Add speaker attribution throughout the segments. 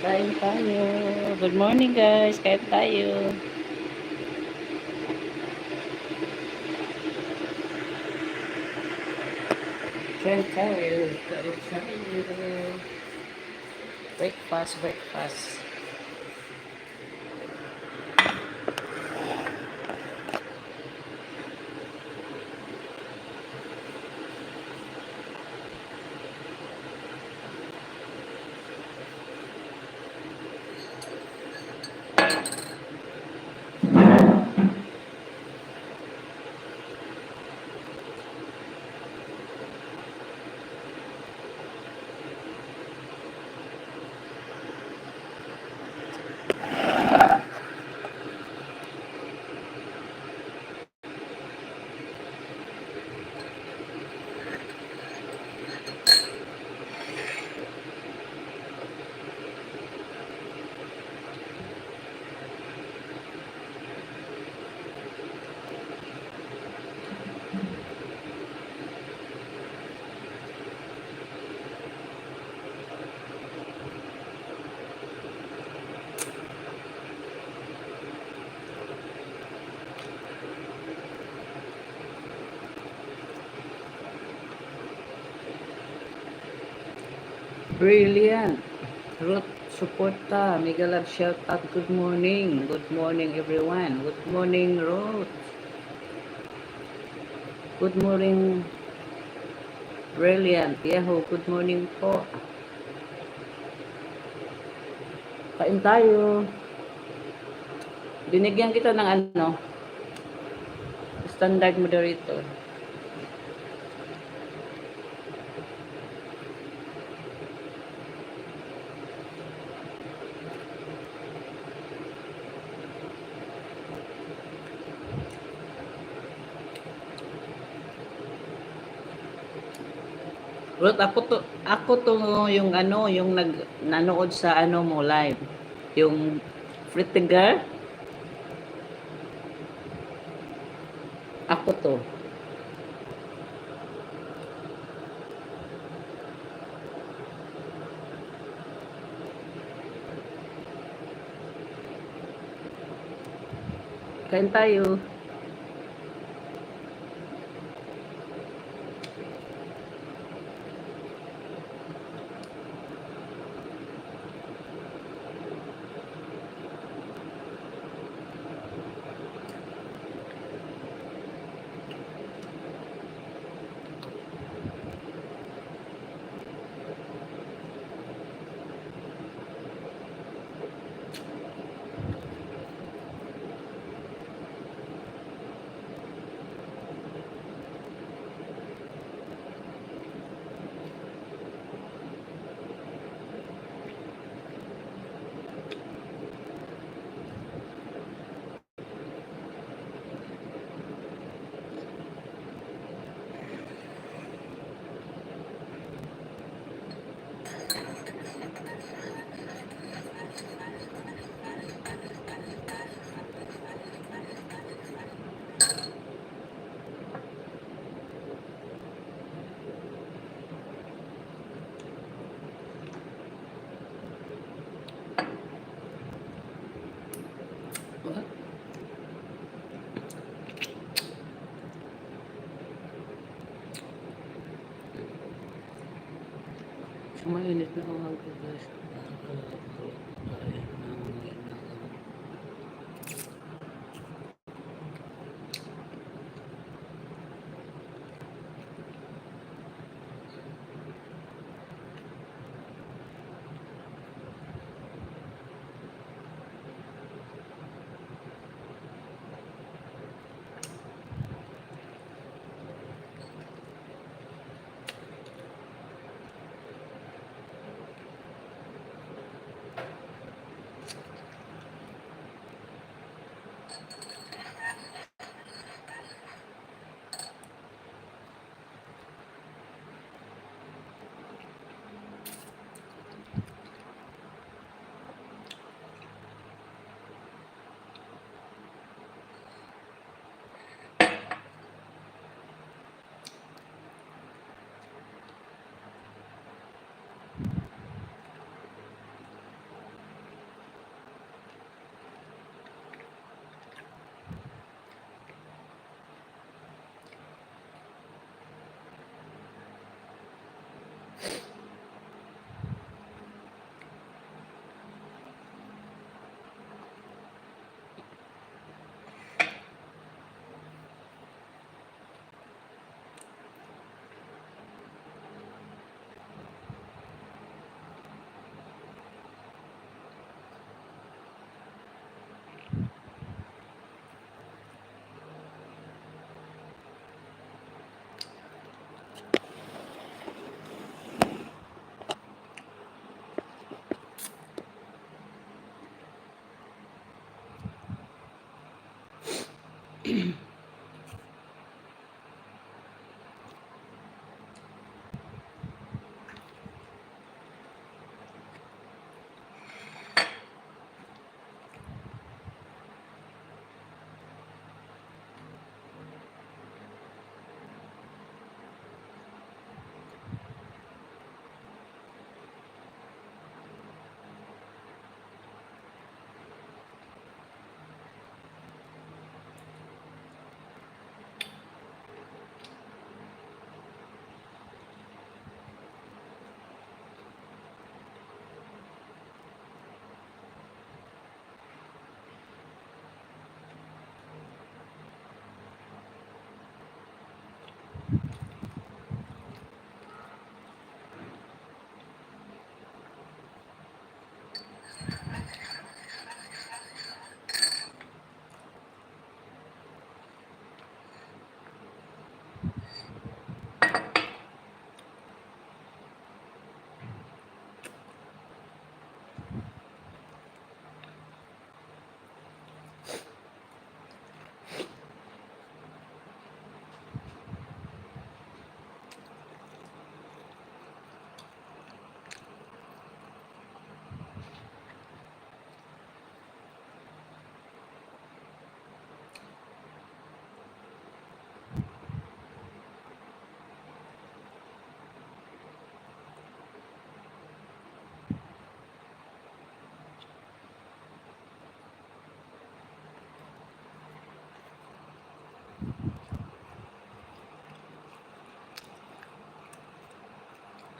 Speaker 1: Kain tayo. Good morning guys. Kain tayo. Kain tayo. Kain tayo. Breakfast, breakfast. Brilliant. Ruth Suporta. Mega love shout out. Good morning. Good morning everyone. Good morning Ruth. Good morning Brilliant. Yahoo. Good morning po. Kain tayo. Binigyan kita ng standard moderator. Ruth, ako to yung yung nanood sa mo live. Yung Pretty Girl. Ako to. Kain tayo. Mainit na ang guys.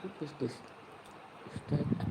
Speaker 1: What is this? Is that?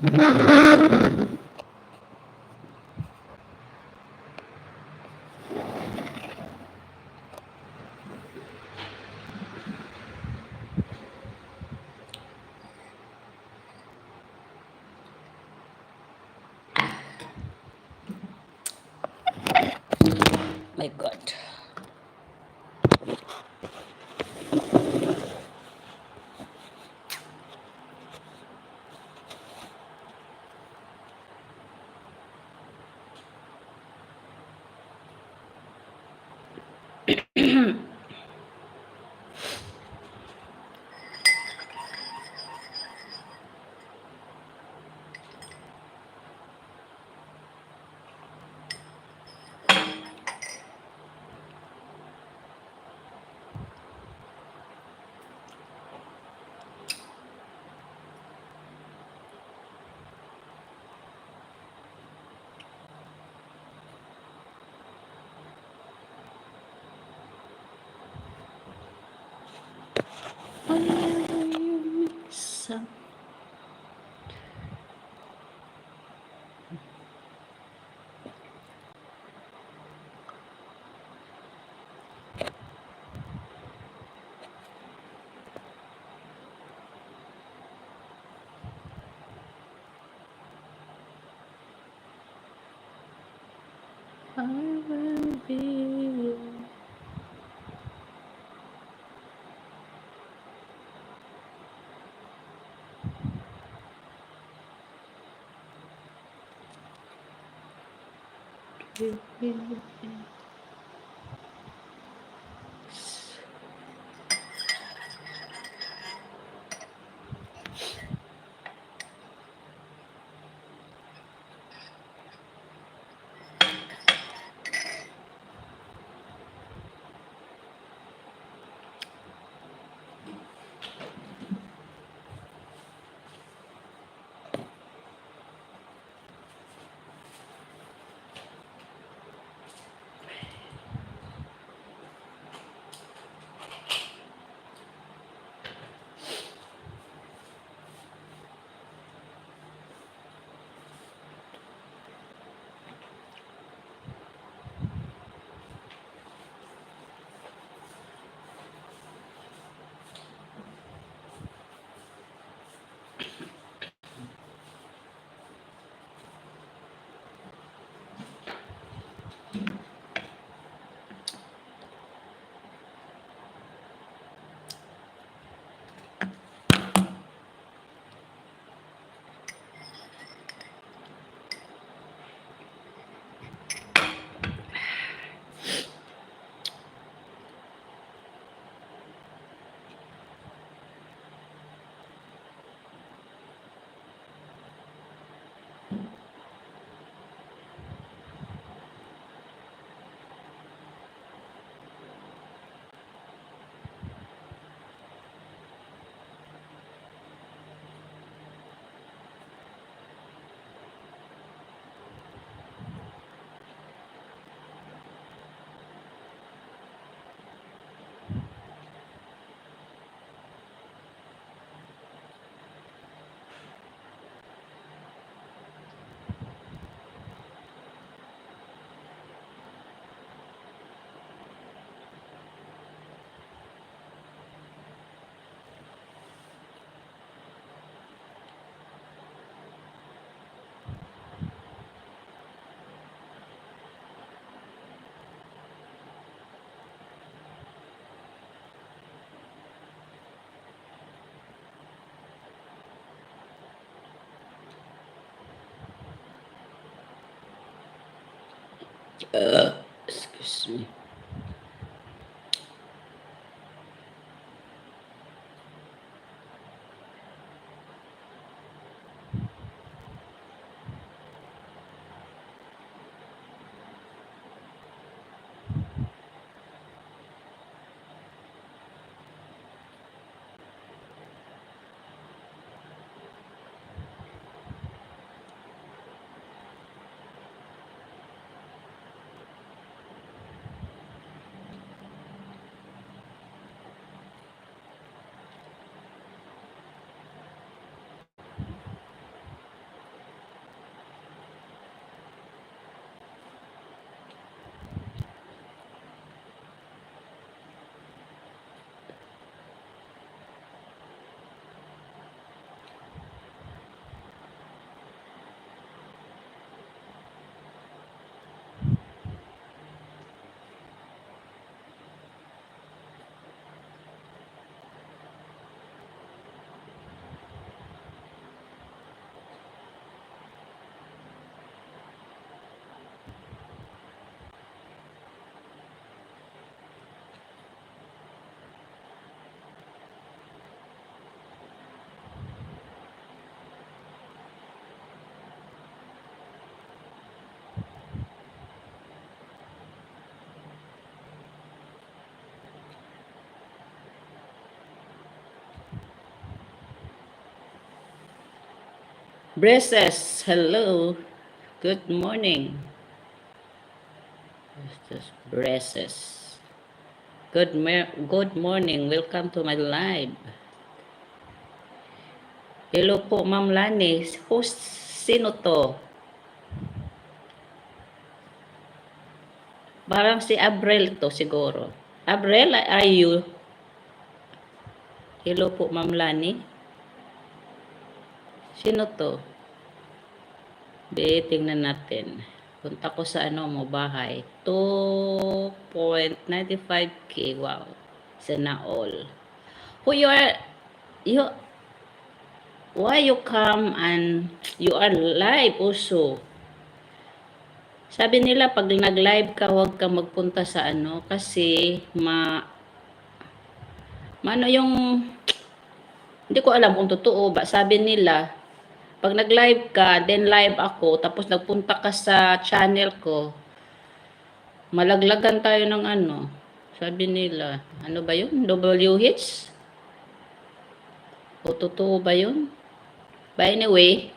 Speaker 1: My God. I will be. Excuse me. Braces, hello. Good morning. Braces. Good morning. Welcome to my live. Hello po, Ma'am Lanie. Sino to? Parang si Abrel to siguro. Abrel, are you? Hello po, Ma'am Lanie. Sino to? Tingnan natin. Punta ko sa mo bahay. 2.95k. Wow. Sana all. Who you are? You why you come and you are live also? Sabi nila pag nag-live ka, huwag ka magpunta sa kasi mano yung hindi ko alam kung totoo ba. Sabi nila pag nag-live ka, then live ako, tapos nagpunta ka sa channel ko, malaglagan tayo ng sabi nila, ano ba yun? WH? O totoo ba yun? But anyway,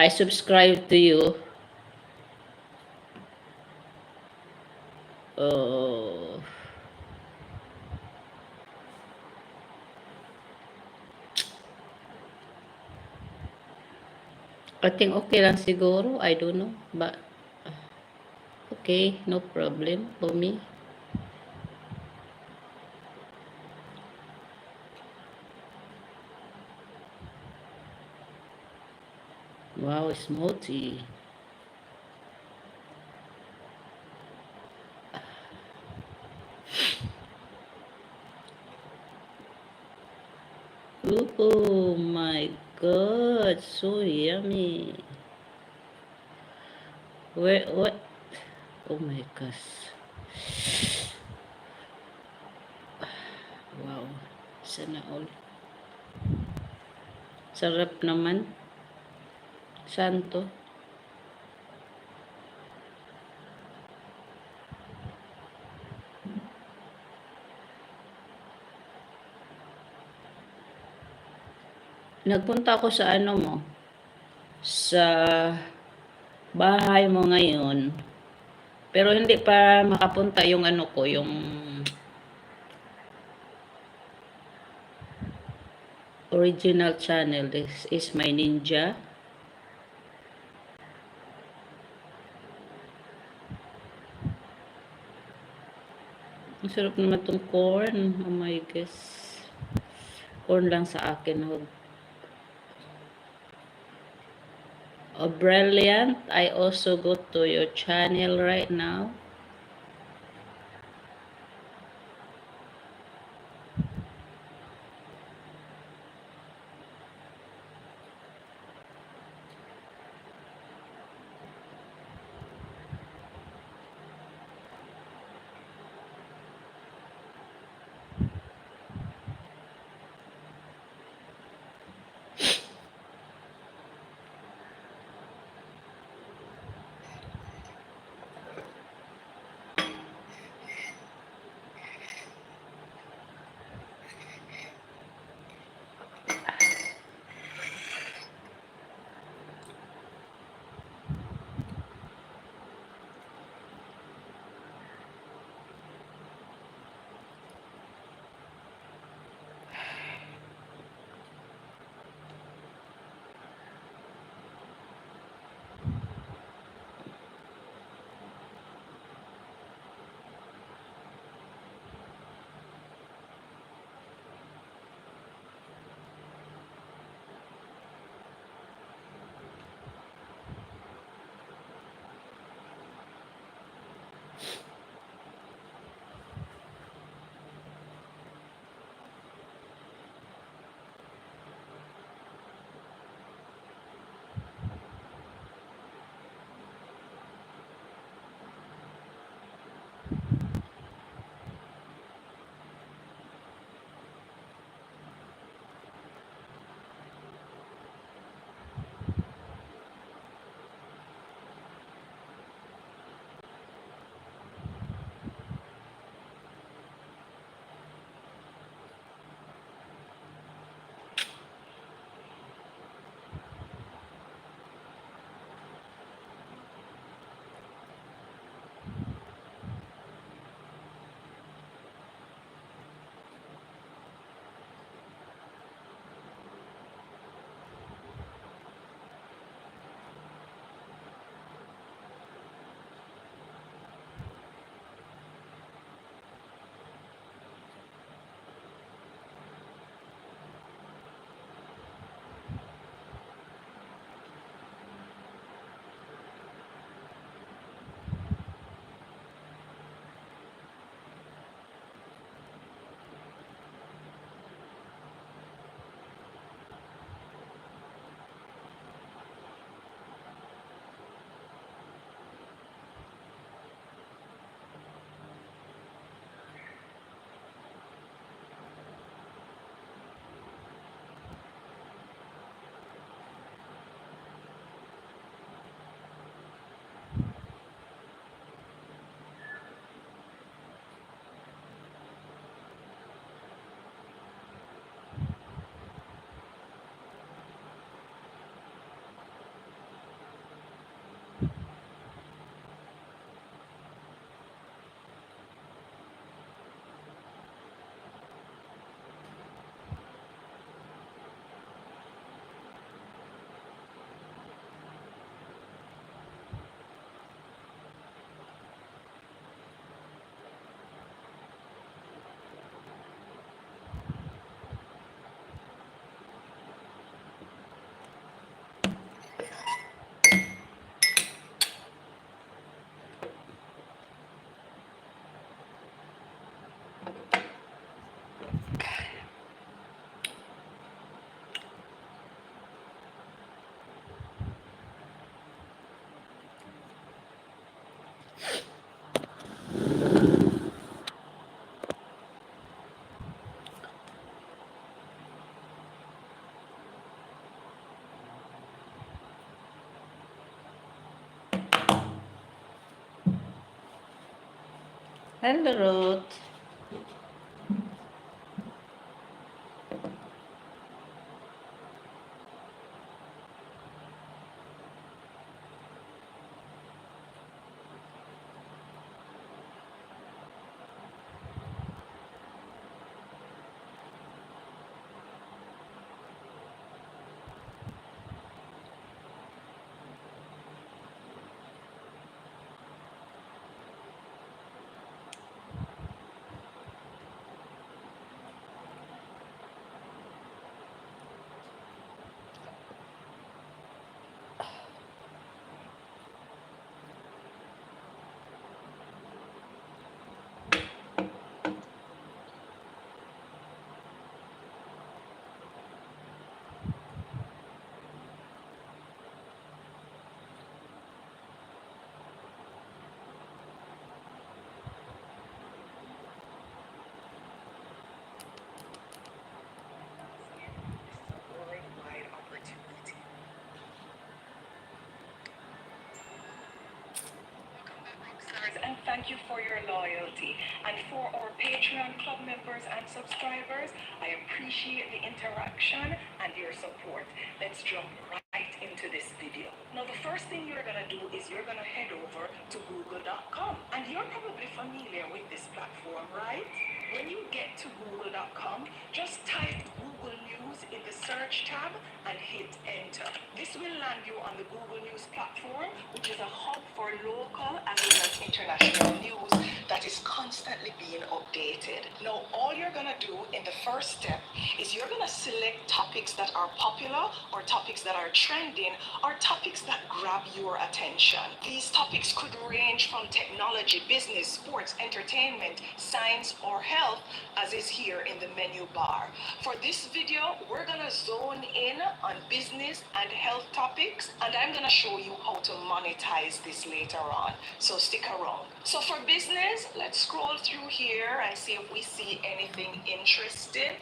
Speaker 1: I subscribe to you. I think okay lang siguro. I don't know. But, okay. No problem for me. Wow, smoothie. Oh my God. So yummy. What? Oh my gosh. Wow. Sana all. Sarap naman. Santo. Nagpunta ako sa mo. Sa bahay mo ngayon. Pero hindi pa makapunta yung ko, yung original channel. This is my ninja. Ang sarap naman tong corn. Oh my gosh. Corn lang sa akin. Oh, brilliant. I also go to your channel right now. Hello, Ruth.
Speaker 2: Worldwide opportunity. Welcome back, Rockstars, and thank you for your loyalty. And for our Patreon club members and subscribers, I appreciate the interaction and your support. Let's jump right into this video. Now, the first thing you're going to do is you're going to head over to google.com. And you're probably familiar with this platform, right? When you get to google.com, just type Google News in the search tab and hit enter. This will land you on the Google News platform, which is a hub for local as well as international news that is constantly being updated. Now, all you're going to do in the first step is you're going to select topics that are popular or topics that are trending or topics that grab your attention. These topics could range from technology, business, sports, entertainment, science, or health, as is here in the menu bar. For this video, we're going to zone in on business and health topics, and I'm going to show you how to monetize this later on. So stick around. So for business, let's scroll through here and see if we see anything interesting.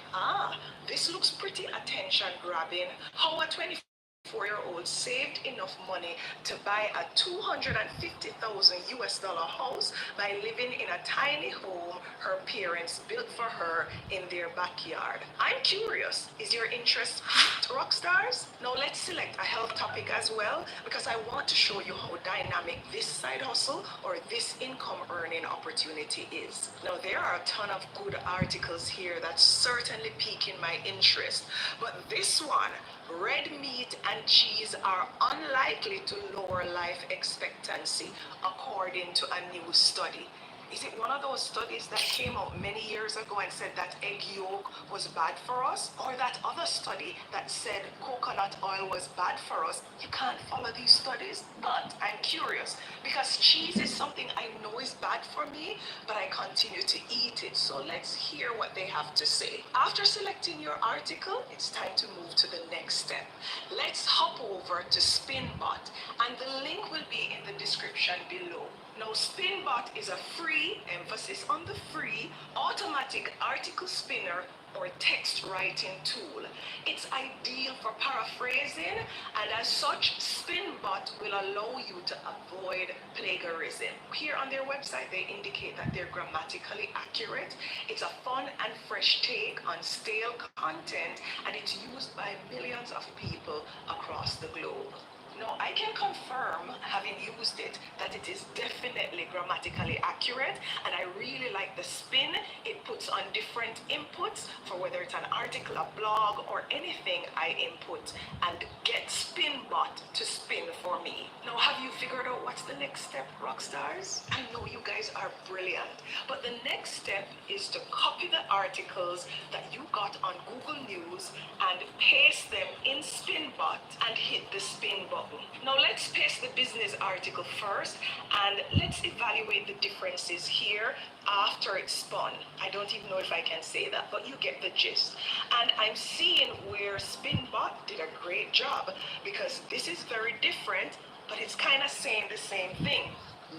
Speaker 2: This looks pretty attention grabbing. How a 24-year-old saved enough money to buy a 250,000 US dollar house by living in a tiny home her parents built for her in their backyard. I'm curious, is your interest piqued, rock stars? Now let's select a health topic as well, because I want to show you how dynamic this side hustle or this income earning opportunity is. Now there are a ton of good articles here that's certainly piquing my interest, but this one, red meat and cheese are unlikely to lower life expectancy, according to a new study. Is it one of those studies that came out many years ago and said that egg yolk was bad for us? Or that other study that said coconut oil was bad for us? You can't follow these studies, but I'm curious because cheese is something I know is bad for me, but I continue to eat it. So let's hear what they have to say. After selecting your article, it's time to move to the next step. Let's hop over to Spinbot, and the link will be in the description below. Now, Spinbot is a free, emphasis on the free, automatic article spinner or text writing tool. It's ideal for paraphrasing, and as such, Spinbot will allow you to avoid plagiarism. Here on their website, they indicate that they're grammatically accurate. It's a fun and fresh take on stale content, and it's used by millions of people across the globe. No, I can confirm, having used it, that it is definitely grammatically accurate, and I really like the spin it puts on different inputs for whether it's an article, a blog, or anything I input, and get Spinbot to spin for me. Now, have you figured out what's the next step, rock stars? I know you guys are brilliant, but the next step is to copy the articles that you got on Google News and paste them in Spinbot and hit the spin button. Now let's paste the business article first, and let's evaluate the differences here after it's spun. I don't even know if I can say that, but you get the gist. And I'm seeing where Spinbot did a great job, because this is very different, but it's kind of saying the same thing.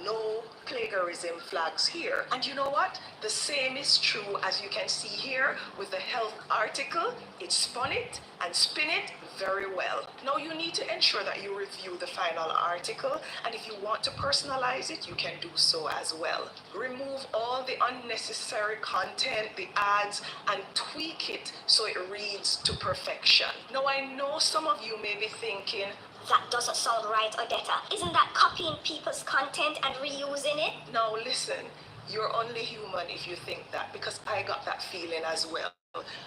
Speaker 2: No plagiarism flags here. And you know what? The same is true, as you can see here with the health article. It spun it and spin it very well. Now you need to ensure that you review the final article, and if you want to personalize it, you can do so as well. Remove all the unnecessary content, the ads, and tweak it so it reads to perfection. Now I know some of you may be thinking,
Speaker 3: that doesn't sound right, Odetta. Isn't that copying people's content and reusing it?
Speaker 2: now listen, you're only human if you think that, because I got that feeling as well.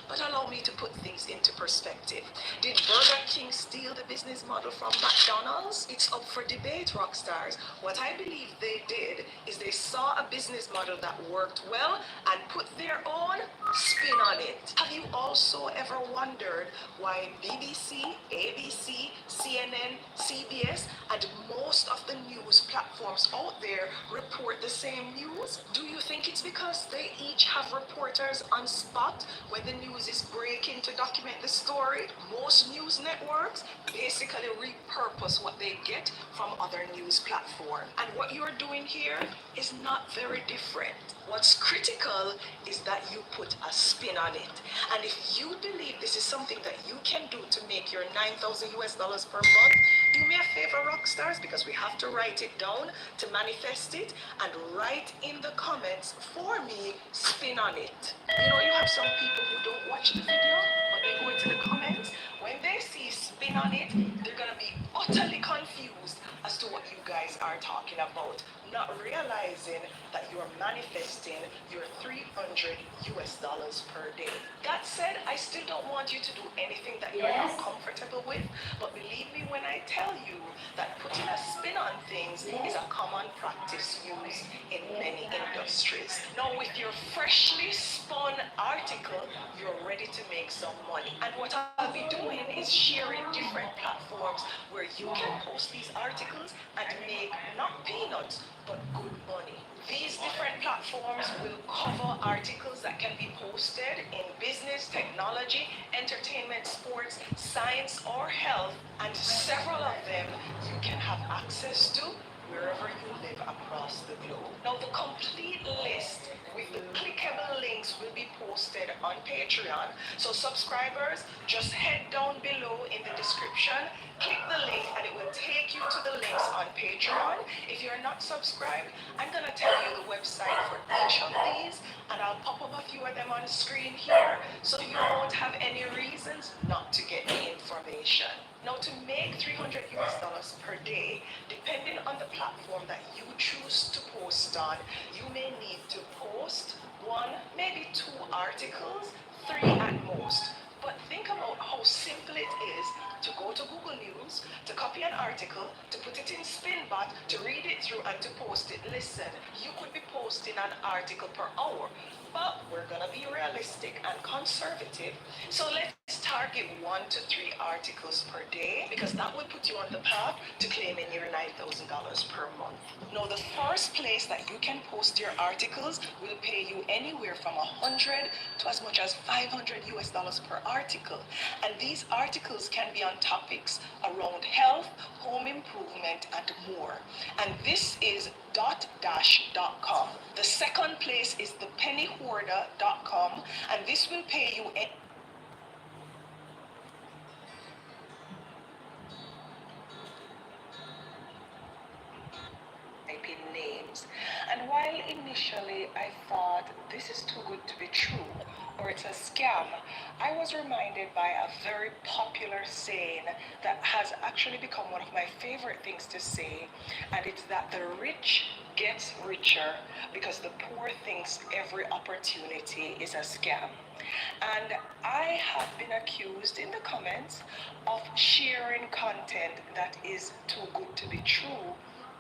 Speaker 2: But allow me to put things into perspective. Did Burger King steal the business model from McDonald's? It's up for debate, rock stars. What I believe they did is they saw a business model that worked well and put their own spin on it. Have you also ever wondered why BBC, ABC, CNN, CBS, and most of the news platforms out there report the same news? Do you think it's because they each have reporters on spot when the news is breaking to document the story? Most news networks basically repurpose what they get from other news platforms. And what you're doing here is not very different. What's critical is that you put a spin on it. And if you believe this is something that you can do to make your 9,000 US dollars per month, do me a favor, rock stars, because we have to write it down to manifest it, and write in the comments for me, spin on it. You know, you have some people who don't watch the video, but they go into the comments. When they see spin on it, they're gonna be utterly confused as to what you guys are talking about, not realizing that you're manifesting your 300 US dollars per day. That said, I still don't want you to do anything that you're not comfortable with, but believe me when I tell you that putting a spin on things is a common practice used in many industries. Now, with your freshly spun article, you're ready to make some money. And what I'll be doing is sharing different platforms where you can post these articles and make not peanuts, but good money. These different platforms will cover articles that can be posted in business, technology, entertainment, sports, science, or health, and several of them you can have access to wherever you live across the globe. Now, the complete list with the clickable links will be posted on Patreon. So subscribers, just head down below in the description, click the link, and it will take you to the links on Patreon. If you're not subscribed, I'm gonna tell you the website for each of these, and I'll pop up a few of them on screen here, so you won't have any reasons not to get the information. Now, to make 300 US dollars per day, depending on the platform that you choose to post on, you may need to post one, maybe two articles, three at most. But think about how simple it is to go to Google News, to copy an article, to put it in Spinbot, to read it through, and to post it. Listen, you could be posting an article per hour, but we're gonna be realistic and conservative. So let's target 1 to 3 articles per day, because that will put you on the path to claiming your $9,000 per month. Now, the first place that you can post your articles will pay you anywhere from 100 to as much as 500 US dollars per article. And these articles can be on topics around health, home improvement, and more. And this is .dash.com. The second place is the pennyhoarder.com, and this will pay you in names. And while initially I thought this is too good to be true, or it's a scam, I was reminded by a very popular saying that has actually become one of my favorite things to say, and it's that the rich gets richer because the poor thinks every opportunity is a scam. And I have been accused in the comments of sharing content that is too good to be true,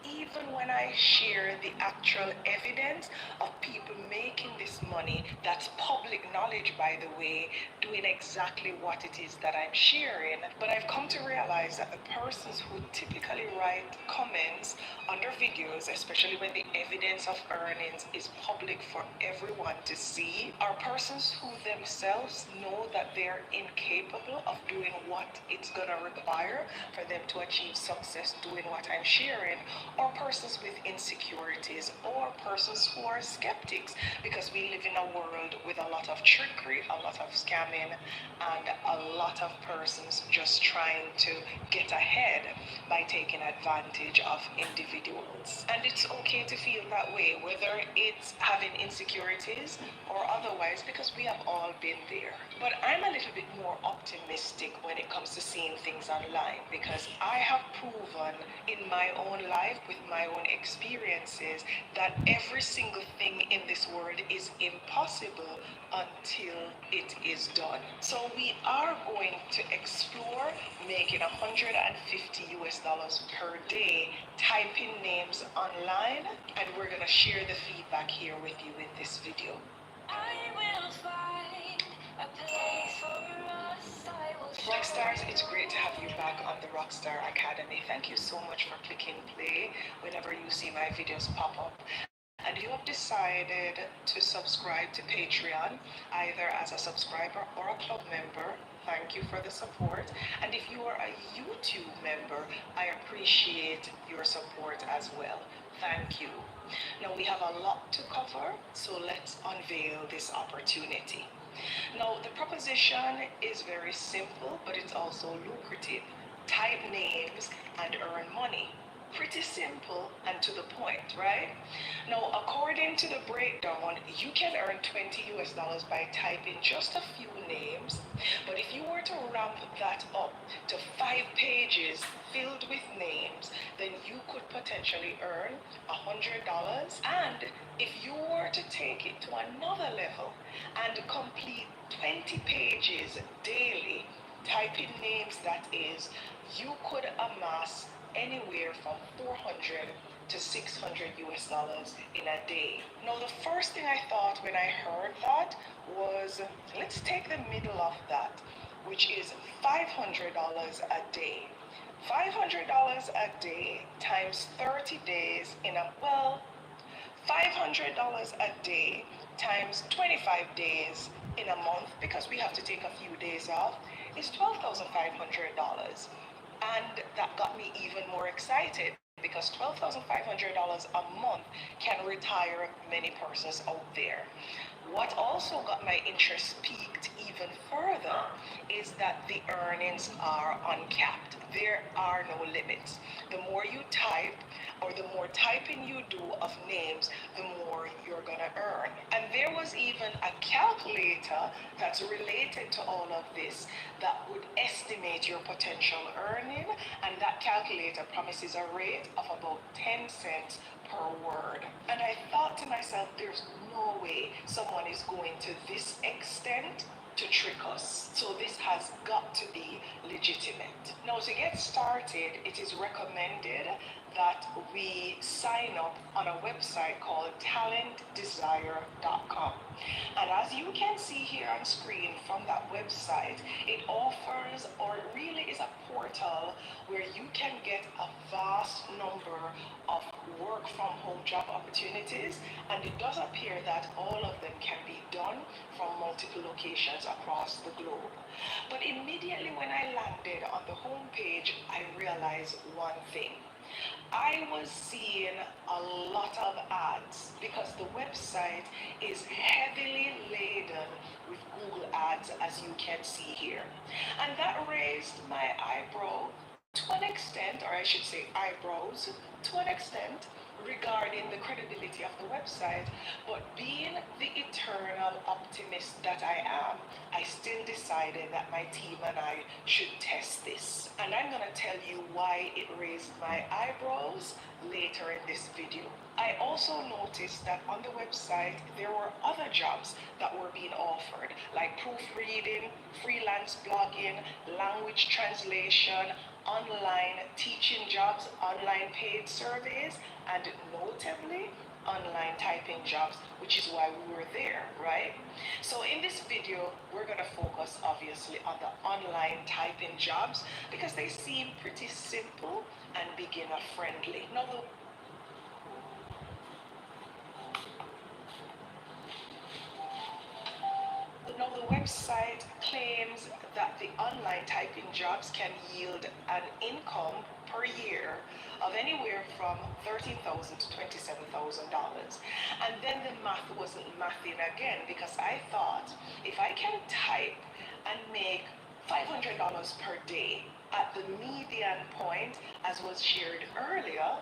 Speaker 2: even when I share the actual evidence of people making this money. That's public knowledge, by the way, doing exactly what it is that I'm sharing. But I've come to realize that the persons who typically write comments under videos, especially when the evidence of earnings is public for everyone to see, are persons who themselves know that they're incapable of doing what it's gonna require for them to achieve success doing what I'm sharing, or persons with insecurities, or persons who are skeptics, because we live in a world with a lot of trickery, a lot of scamming, and a lot of persons just trying to get ahead by taking advantage of individuals. And it's okay to feel that way, whether it's having insecurities or otherwise, because we have all been there. But I'm a little bit more optimistic when it comes to seeing things online, because I have proven in my own life with my own experiences that every single thing in this world is impossible until it is done. So we are going to explore making $150 per day typing names online, and we're going to share the feedback here with you in this video. I will find a place for us. Rockstars, it's great to have you back on the Rockstar Academy. Thank you so much for clicking play whenever you see my videos pop up. And you have decided to subscribe to Patreon, either as a subscriber or a club member. Thank you for the support. And if you are a YouTube member, I appreciate your support as well. Thank you. Now we have a lot to cover, so let's unveil this opportunity. Now the proposition is very simple, but it's also lucrative. Type names and earn money. Pretty simple and to the point, right? Now, according to the breakdown, you can earn $20 by typing just a few names. But if you were to ramp that up to 5 pages filled with names, then you could potentially earn $100. And if you were to take it to another level and complete 20 pages daily, typing names, that is, you could amass anywhere from $400 to $600 in a day. Now, the first thing I thought when I heard that was, let's take the middle of that, which is $500 a day. $500 a day times 30 days in a, well, $500 a day times 25 days in a month, because we have to take a few days off, is $12,500. And that got me even more excited, because $12,500 a month can retire many persons out there. What also got my interest peaked even further is that the earnings are uncapped. There are no limits. The more you type, or the more typing you do of names, the more you're gonna earn. And there was even a calculator that's related to all of this that would estimate your potential earning, and that calculator promises a rate of about 10 cents per word. And I thought to myself, there's no way someone is going to this extent to trick us. So this has got to be legitimate. Now, to get started, it is recommended that we sign up on a website called talentdesire.com. And as you can see here on screen from that website, it offers, or it really is a portal where you can get a vast number of work from home job opportunities, and it does appear that all of them can be done from multiple locations across the globe. But immediately when I landed on the home page, I realized one thing. I was seeing a lot of ads, because the website is heavily laden with Google ads, as you can see here. And that raised my eyebrow to an extent, or I should say eyebrows, to an extent, regarding the credibility of the website. But being the eternal optimist that I am, I still decided that my team and I should test this. And I'm going to tell you why it raised my eyebrows later in this video. I also noticed that on the website there were other jobs that were being offered, like proofreading, freelance blogging, language translation, online teaching jobs, online paid surveys, and notably online typing jobs, which is why we were there, right? So in this video, we're going to focus obviously on the online typing jobs, because they seem pretty simple and beginner friendly. Now the website claims that the online typing jobs can yield an income per year of anywhere from $13,000 to $27,000. And then the math wasn't mathing again, because I thought if I can type and make $500 per day at the median point, as was shared earlier,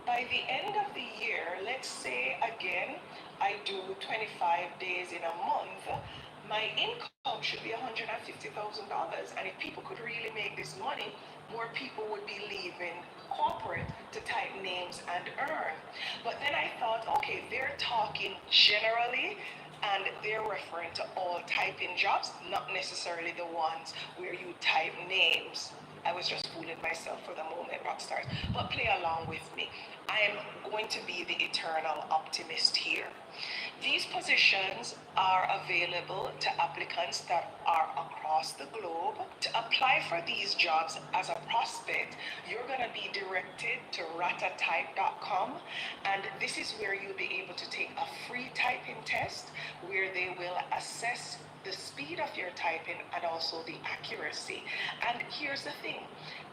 Speaker 2: by the end of the year, let's say again, I do 25 days in a month, my income should be $150,000. And if people could really make this money, more people would be leaving corporate to type names and earn. But then I thought, okay, they're talking generally, and they're referring to all typing jobs, not necessarily the ones where you type names. I was just fooling myself for the moment, rock stars. But play along with me. I am going to be the eternal optimist here. These positions are available to applicants that are across the globe. To apply for these jobs as a prospect, you're going to be directed to ratatype.com, and this is where you'll be able to take a free typing test where they will assess the speed of your typing and also the accuracy. And here's the thing,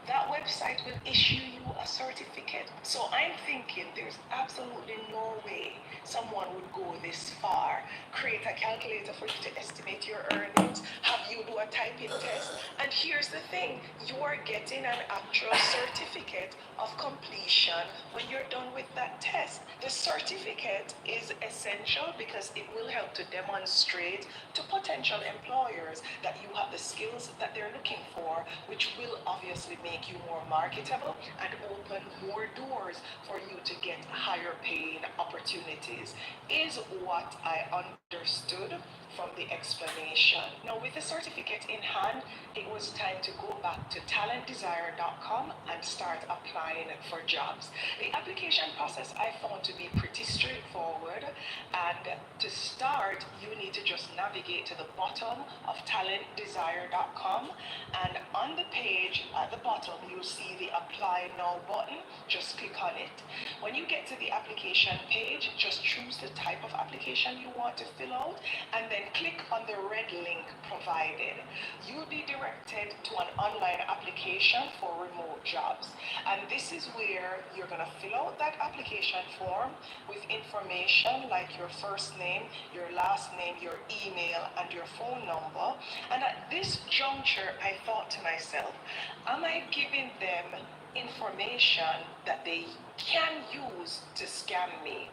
Speaker 2: that website will issue you a certificate. So I'm thinking there's absolutely no way someone would go this far, create a calculator for you to estimate your earnings, have you do a typing test, and here's the thing, you're getting an actual certificate of completion when you're done with that test. The certificate is essential because it will help to demonstrate to potential employers that you have the skills that they're looking for, which will obviously make you more marketable and open more doors for you to get higher paying opportunities, is what I understood from the explanation. Now, with the certificate in hand, it was time to go back to talentdesire.com and start applying for jobs. The application process I found to be pretty straightforward, and to start, you need to just navigate to the bottom of talentdesire.com, and on the page at the bottom, you'll see the Apply Now button. Just click on it. When you get to the application page, just choose the type of application you want to fill out, and then click on the red link provided. You'll be directed to an online application for remote jobs. And this is where you're going to fill out that application form with information like your first name, your last name, your email, and your phone number. And at this juncture, I thought to myself, am I giving them information that they can use to scam me?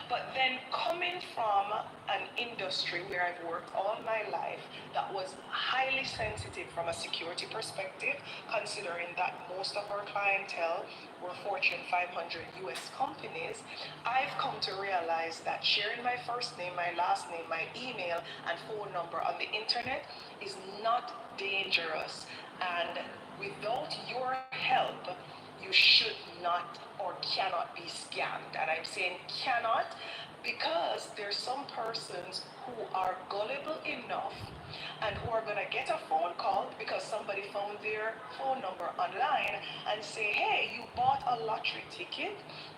Speaker 2: But then, coming from an industry where I've worked all my life that was highly sensitive from a security perspective, considering that most of our clientele were Fortune 500 US companies, I've come to realize that sharing my first name, my last name, my email, and phone number on the internet is not dangerous. And without your help, you should not or cannot be scammed. And I'm saying cannot because there's some persons who are gullible enough and who are going to get a phone call because somebody found their phone number online and say, hey, you bought a lottery ticket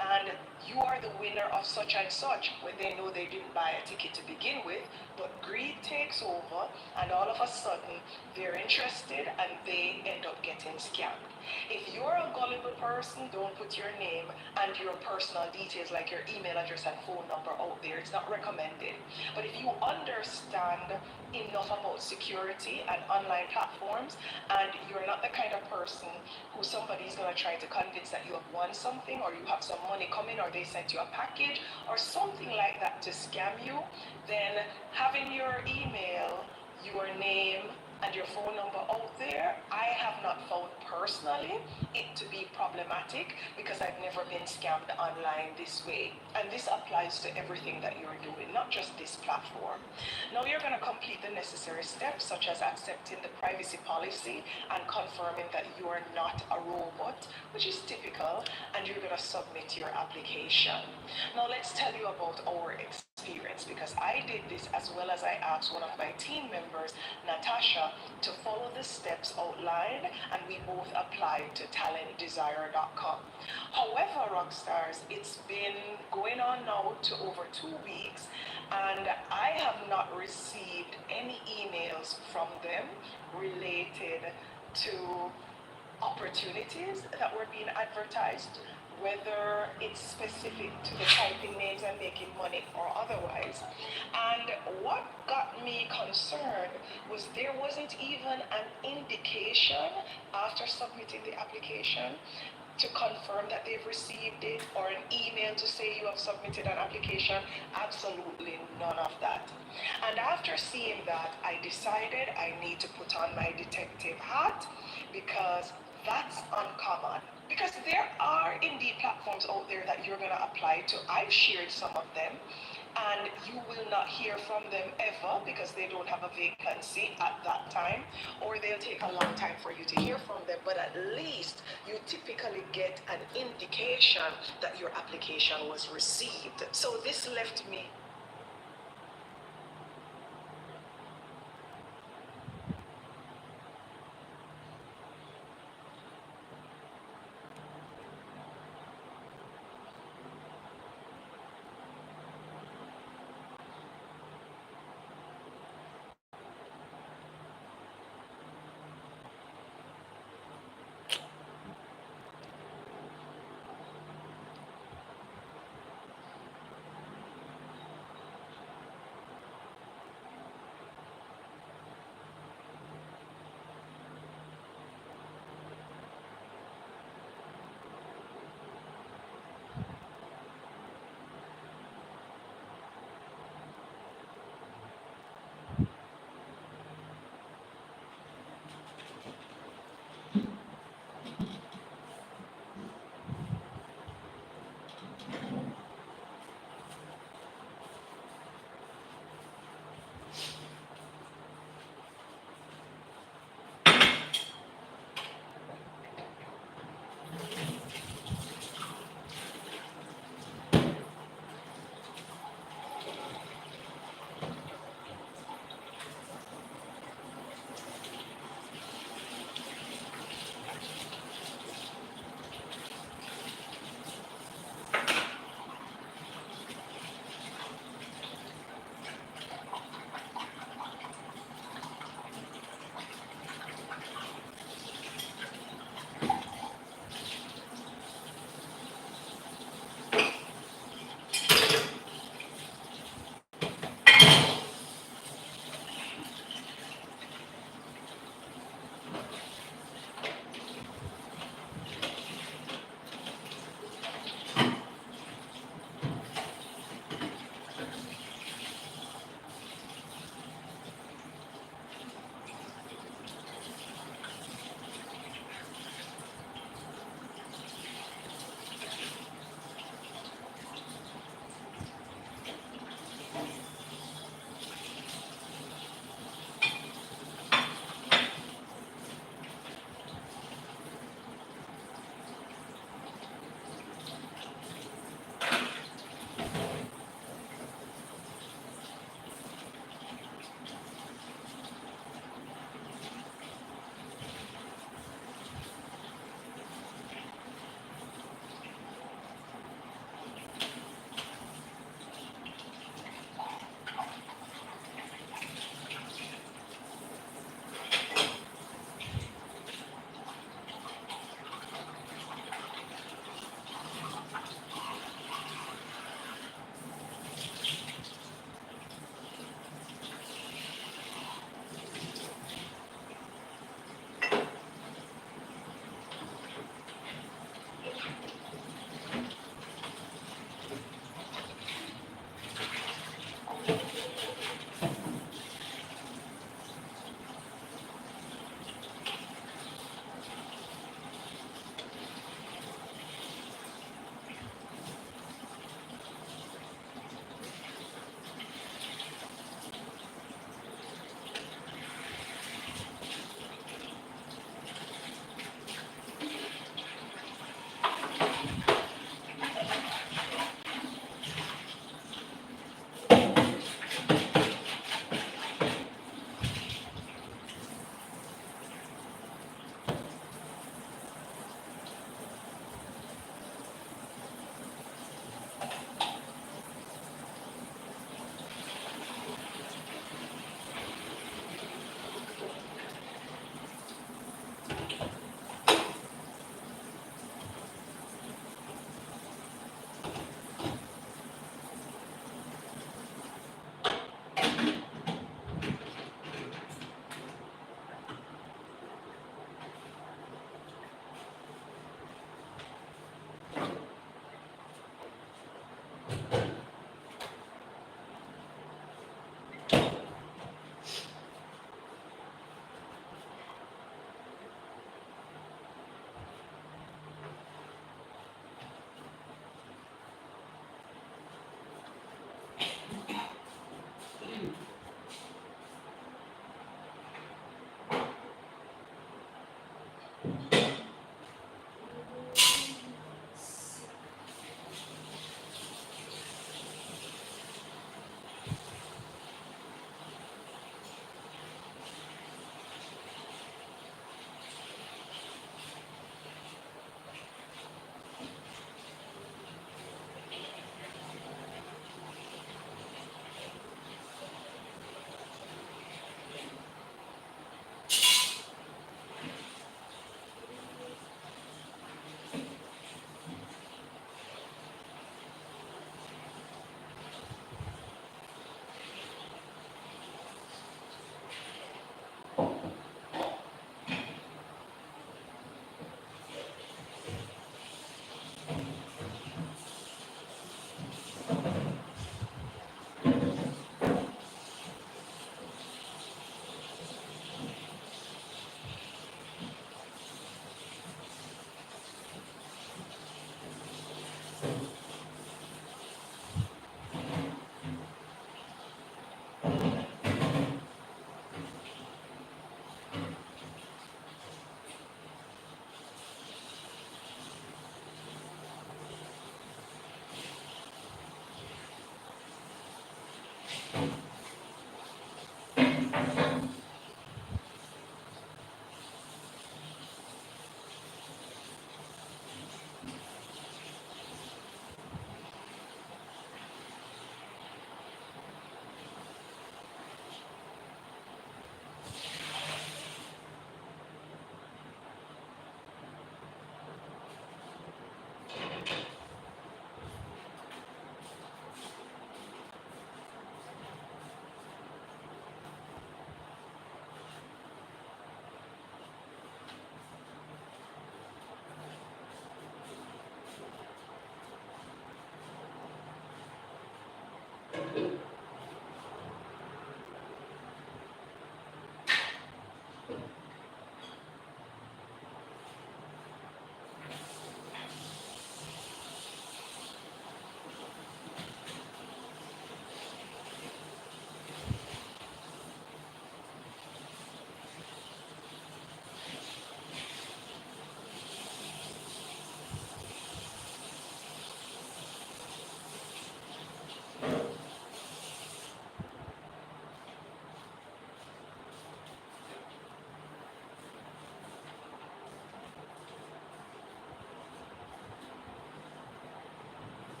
Speaker 2: and you are the winner of such and such, when they know they didn't buy a ticket to begin with. But greed takes over, and all of a sudden they're interested and they end up getting scammed. If you're a gullible person, don't put your name and your personal details like your email address and phone number out there. It's not recommended. But if you understand enough about security and online platforms, and you're not the kind of person who somebody's going to try to convince that you have won something, or you have some money coming, or they sent you a package or something like that to scam you, then having your email, your name, and your phone number out there, I have not found personally it to be problematic because I've never been scammed online this way. And this applies to everything that you're doing, not just this platform. Now you're going to complete the necessary steps, such as accepting the privacy policy and confirming that you are not a robot, which is typical, and you're going to submit your application. Now let's tell you about our experience, because I did this as well as I asked one of my team members, Natasha, to follow the steps outlined, and we both applied to talentdesire.com. However, Rockstars, it's been going on now to over 2 weeks, and I have not received any emails from them related to opportunities that were being advertised, whether it's specific to the typing names and making money or otherwise. And what got me concerned was there wasn't even an indication after submitting the application to confirm that they've received it, or an email to say you have submitted an application. Absolutely none of that. And after seeing that, I decided I need to put on my detective hat, because that's uncommon. Because there are indeed platforms out there that you're going to apply to. I've shared some of them, and you will not hear from them ever because they don't have a vacancy at that time, or they'll take a long time for you to hear from them. But at least you typically get an indication that your application was received. So this left me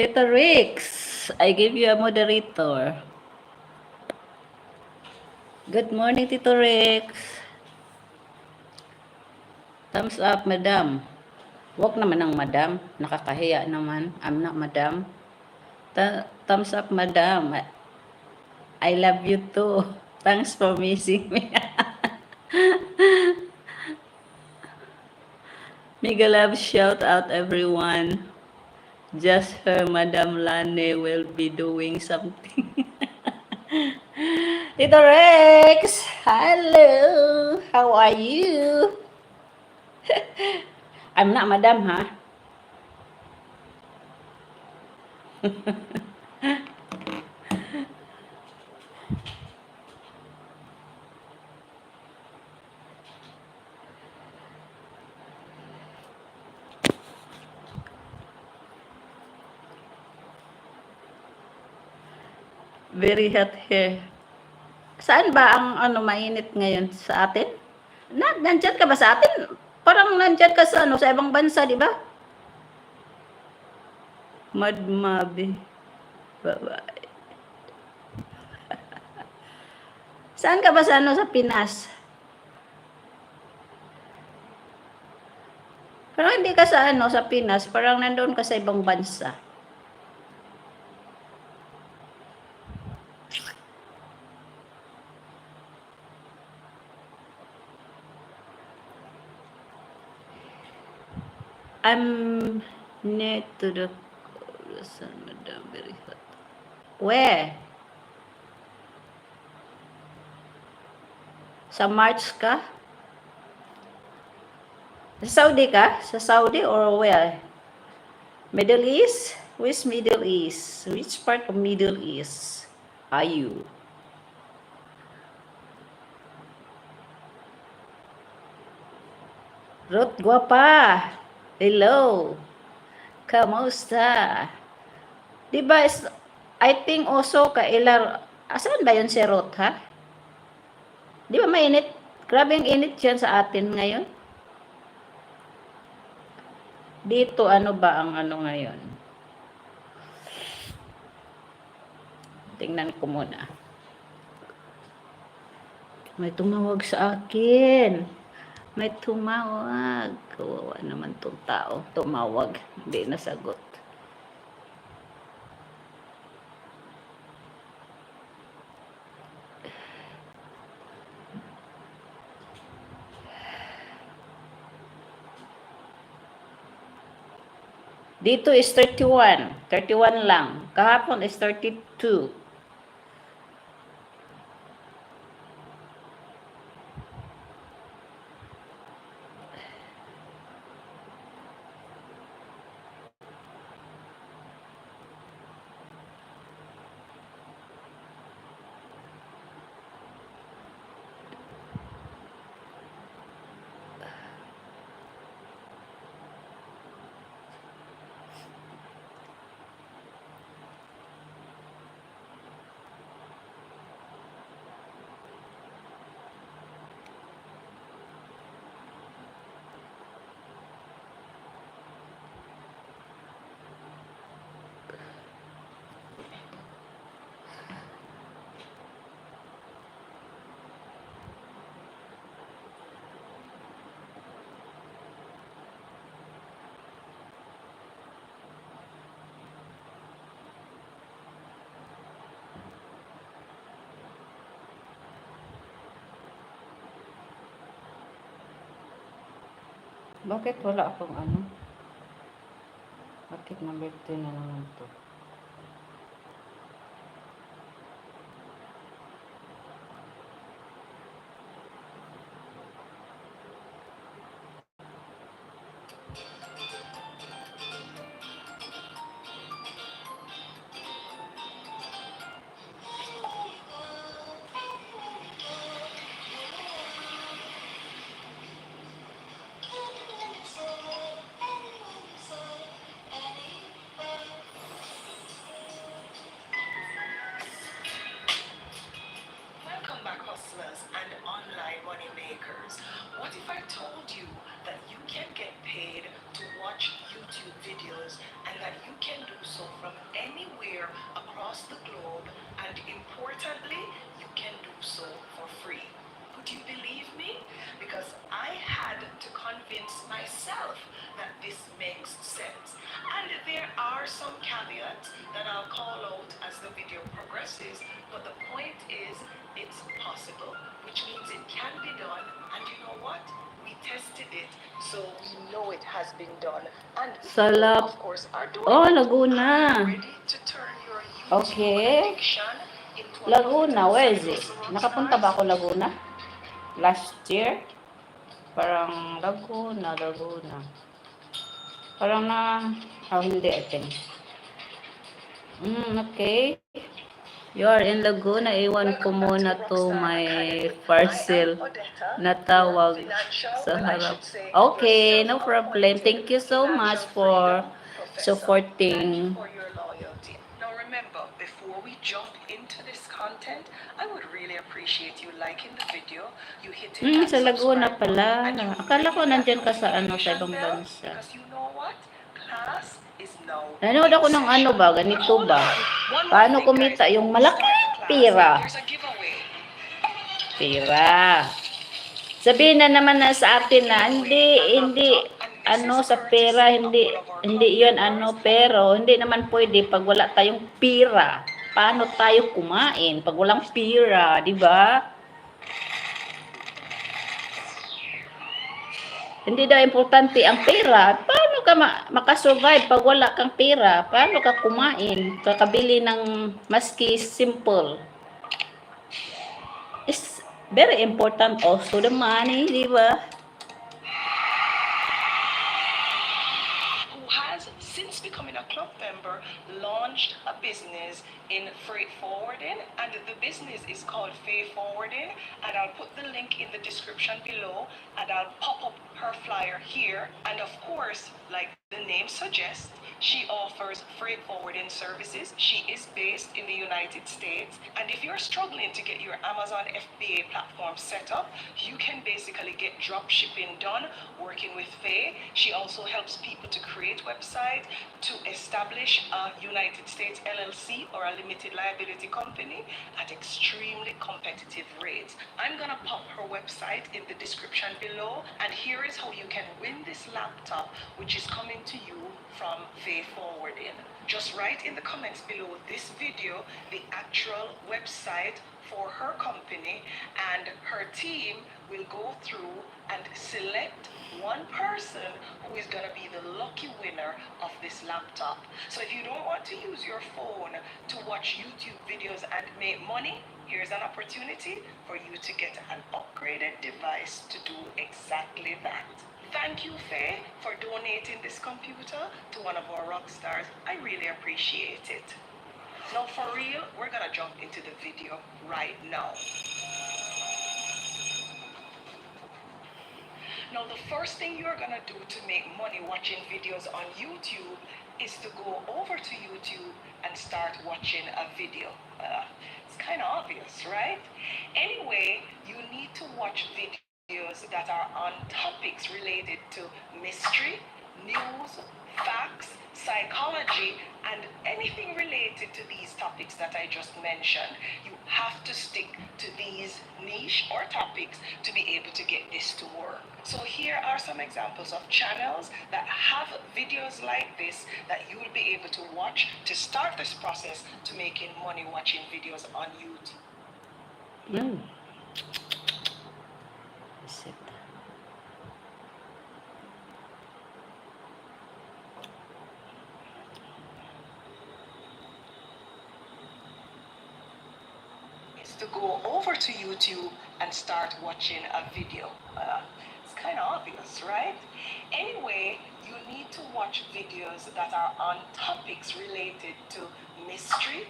Speaker 1: Tito Rix, I give you a moderator. Good morning, Tito Rix. Thumbs up, madam. Huwag naman ang madam. Nakakahiya naman. I'm not madam. Thumbs up, madam. I love you too. Thanks for missing me. Mega love shout out everyone. Just her, Madam Lanie will be doing something. Tito Rex, hello. How are you? I'm not madam, ha? Very hot here. Saan ba ang mainit ngayon sa atin? Nandyan ka ba sa atin? Parang nandyan ka sa sa ibang bansa, di ba? Madmabi. Bye-bye. Saan ka ba sa sa Pinas? Parang hindi ka sa sa Pinas, parang nandoon ka sa ibang bansa. I'm near to the sun, madam, very hot. Where? Sa March ka? Sa Saudi ka? Sa Saudi or where? Middle East? Which Middle East? Which part of Middle East are you? Ruth Guapa. Hello. Kamusta? Diba, I think also kailar, asan ba yun si Ruth, ha? Di ba mainit? Grabe ang init dyan sa atin ngayon. Dito, ano ba ang ano ngayon? Tingnan ko muna. May tumawag sa akin. May tumawag. Kawawa naman tong tao. Tumawag. Hindi nasagot. Dito is 31. 31 lang. Kahapon is 32. Bakit wala akong ano? Bakit number 10 na naman to?
Speaker 2: Welcome back, hustlers and online money makers. What if I told you that you can get paid to watch YouTube videos and that you can do so from anywhere across the globe, and importantly, you can do so for free? Would you believe me? Because I had to convince myself that this makes sense. And there are some caveats that I'll call out as the video progresses, but the point is it's possible, which means it can be done. And you know what? We tested it, so we know it has been done. And
Speaker 1: Salap.
Speaker 2: of course, are doing
Speaker 1: Oh,
Speaker 2: it.
Speaker 1: Laguna.
Speaker 2: Are you ready to turn your YouTube
Speaker 1: Okay.
Speaker 2: addiction into a
Speaker 1: Laguna,
Speaker 2: profitable
Speaker 1: where
Speaker 2: side
Speaker 1: is it?
Speaker 2: hustle,
Speaker 1: Nakapunta ba
Speaker 2: rockstars?
Speaker 1: ako Laguna? Last year? Parang Laguna. Parang na, oh hindi, I think. Okay. You are in Laguna, iwan ko
Speaker 2: Welcome back
Speaker 1: muna
Speaker 2: to
Speaker 1: to
Speaker 2: Rockstar
Speaker 1: my
Speaker 2: Academy. I am
Speaker 1: parcel
Speaker 2: Odetta,
Speaker 1: na
Speaker 2: your
Speaker 1: tawag
Speaker 2: financial,
Speaker 1: sa
Speaker 2: well, I
Speaker 1: harap.
Speaker 2: should say,
Speaker 1: Okay,
Speaker 2: your
Speaker 1: no problem.
Speaker 2: self-appointed
Speaker 1: Thank you so much
Speaker 2: financial
Speaker 1: for
Speaker 2: freedom professor. Thank you
Speaker 1: supporting.
Speaker 2: for your loyalty. Now remember, before we jump into this content, I would really appreciate you liking the video, you hitting that
Speaker 1: Sa Laguna
Speaker 2: subscribe button,
Speaker 1: pala.
Speaker 2: and you
Speaker 1: Akala ko
Speaker 2: ringing that
Speaker 1: nandyan ka sa sa
Speaker 2: notification
Speaker 1: ibang
Speaker 2: bell,
Speaker 1: bansa.
Speaker 2: because you know what? Class is now
Speaker 1: Nanood
Speaker 2: in
Speaker 1: ako ng ano
Speaker 2: session.
Speaker 1: ba,
Speaker 2: But
Speaker 1: ganito
Speaker 2: hold
Speaker 1: ba?
Speaker 2: on, one more
Speaker 1: Paano
Speaker 2: thing, guys,
Speaker 1: kumita yung
Speaker 2: before we start
Speaker 1: malaking
Speaker 2: the class,
Speaker 1: pira?
Speaker 2: there's a giveaway.
Speaker 1: Pera. Sabihin na naman na sa atin na hindi ano sa pera, hindi 'yon ano, pero hindi naman pwede pag wala tayong pera. Paano tayo kumain pag walang pera, di ba? Hindi daw importante ang pera. Paano ka makasurvive pag wala kang pera? Paano ka kumain? Kakabili ng maski simple. It's very important also the money, di ba?
Speaker 2: Who has since becoming a club member, launched a business in freight forwarding, and the business is called Faye Forwarding. And I'll put the link in the description below, and I'll pop up her flyer here. And of course, like the name suggests, she offers freight forwarding services. She is based in the United States. And if you're struggling to get your Amazon FBA platform set up, you can basically get drop shipping done working with Faye. She also helps people to create websites, to establish a United States LLC or a limited liability company at extremely competitive rates. I'm gonna pop her website in the description below, and here is how you can win this laptop, which is coming to you from Faye Forwarding. Just write in the comments below this video the actual website for her company, and her team will go through and select one person who is going to be the lucky winner of this laptop. So if you don't want to use your phone to watch YouTube videos and make money, here's an opportunity for you to get an upgraded device to do exactly that. Thank you, Faye, for donating this computer to one of our rock stars. I really appreciate it. Now, for real, we're gonna jump into the video right now. Now, the first thing you're gonna do to make money watching videos on YouTube is to go over to YouTube and start watching a video. It's kind of obvious, right? Anyway, you need to watch videos that are on topics related to mystery, news, facts, psychology, and anything related to these topics that I just mentioned. You have to stick to these niche or topics to be able to get this to work. So here are some examples of channels that have videos like this that you will be able to watch to start this process to making money watching videos on YouTube.
Speaker 1: No. Accept.
Speaker 2: Is to go over to YouTube and start watching a video. It's kind of obvious, right? Anyway, you need to watch videos that are on topics related to mystery,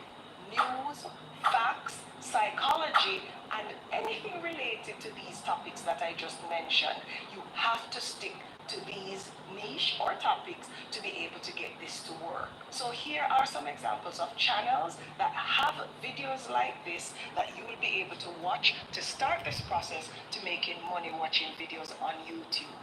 Speaker 2: news, facts, psychology, and anything related to these topics that I just mentioned. You have to stick to these niche or topics to be able to get this to work. So here are some examples of channels that have videos like this that you will be able to watch to start this process to making money watching videos on YouTube.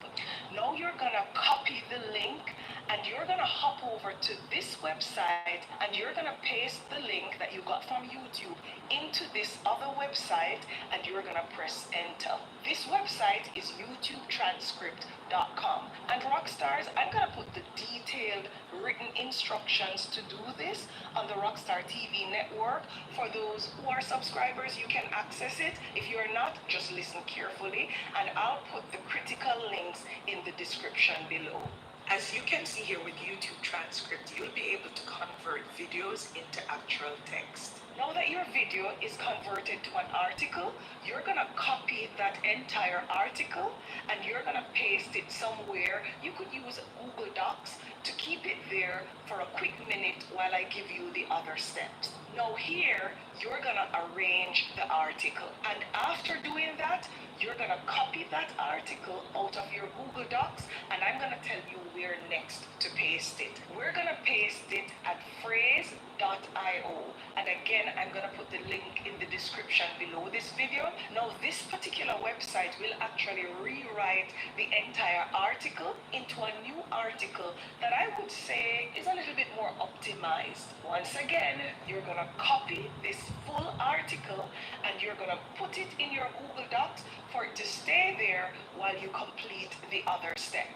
Speaker 2: Now you're gonna copy the link and you're gonna hop over to this website and you're gonna paste the link that you got from YouTube into this other website and you're gonna press enter. This website is youtubetranscript.com, and Rockstars, I'm gonna put the detailed written instructions to do this on the Rockstar TV network. For those who are subscribers, you can access it. If you're not, just listen carefully, and I'll put the critical links in the description below. As you can see here with YouTube transcript, you'll be able to convert videos into actual text. Now that your video is converted to an article, you're gonna copy that entire article and you're gonna paste it somewhere. You could use Google Docs to keep it there for a quick minute while I give you the other steps. Now here, you're gonna arrange the article, and after doing that, you're gonna copy that article out of your Google Docs, and I'm gonna tell you where next to paste it. We're gonna paste it at phrase.io, and again, I'm gonna put the link in the description below this video. Now, this particular website will actually rewrite the entire article into a new article that I would say is a little bit more optimized. Once again, you're gonna copy this full article and you're gonna put it in your Google Docs for it to stay there while you complete the other step.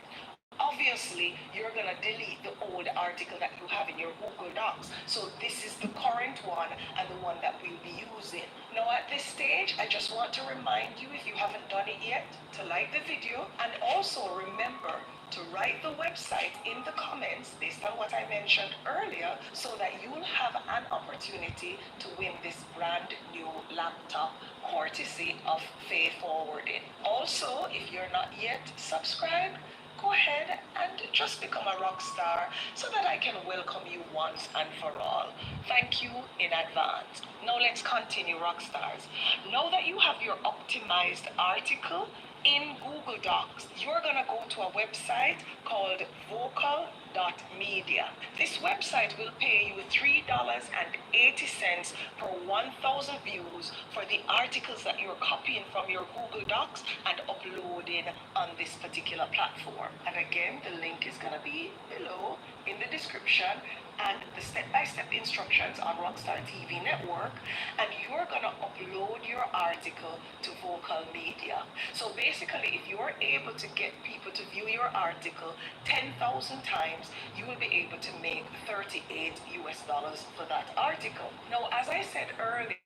Speaker 2: Obviously, you're gonna delete the old article that you have in your Google Docs. So this is the current one and the one that we'll be using. Now at this stage, I just want to remind you, if you haven't done it yet, to like the video, and also remember to write the website in the comments based on what I mentioned earlier, so that you will have an opportunity to win this brand new laptop courtesy of Faye Forwarding. Also, if you're not yet subscribed, go ahead and just become a rock star so that I can welcome you once and for all. Thank you in advance. Now let's continue, rock stars. Now that you have your optimized article in Google Docs, you're going to go to a website called vocal.media. This website will pay you $3.80 per 1,000 views for the articles that you're copying from your Google Docs and uploading on this particular platform. And again, the link is going to be below in the description and the step-by-step instructions on Rockstar TV Network, and you're going to upload your article to Vocal Media. So basically, if you're able to get people to view your article 10,000 times, you will be able to make $38 for that article. Now, as I said earlier,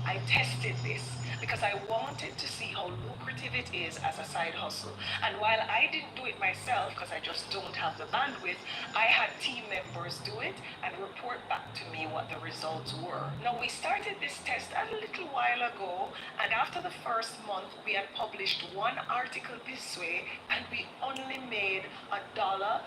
Speaker 2: I tested this because I wanted to see how lucrative it is as a side hustle. And while I didn't do it myself because I just don't have the bandwidth, I had team members do it and report back to me what the results were. Now, we started this test a little while ago, and after the first month, we had published one article this way, and we only made $1.58.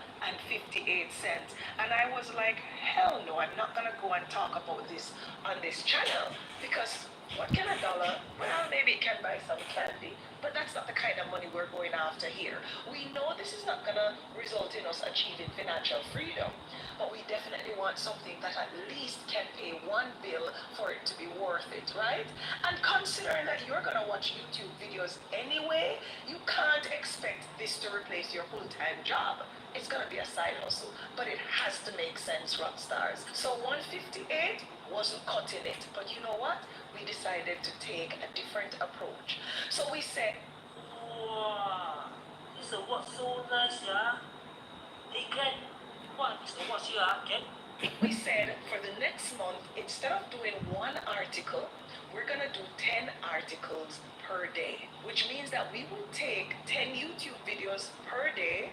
Speaker 2: And I was like, hell no, I'm not gonna go and talk about this on this channel, because what can a dollar? Well, maybe it can buy some candy, but that's not the kind of money we're going after here. We know this is not going to result in us achieving financial freedom, but we definitely want something that at least can pay one bill for it to be worth it, right? And considering that you're going to watch YouTube videos anyway, you can't expect this to replace your full-time job. It's going to be a side hustle, but it has to make sense, rock stars. So 158 wasn't cutting it, but you know what? We decided to take a different approach. So we said,
Speaker 4: Wow, this is what so nice, yeah. They get what? So what's your get?
Speaker 2: we said for the next month, instead of doing one article, we're gonna do 10 articles per day, which means that we will take 10 YouTube videos per day.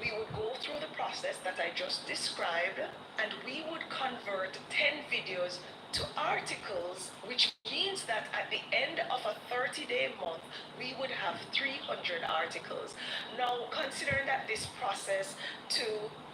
Speaker 2: We would go through the process that I just described, and we would convert 10 videos to articles, which means that at the end of a 30-day month, we would have 300 articles. Now, considering that this process to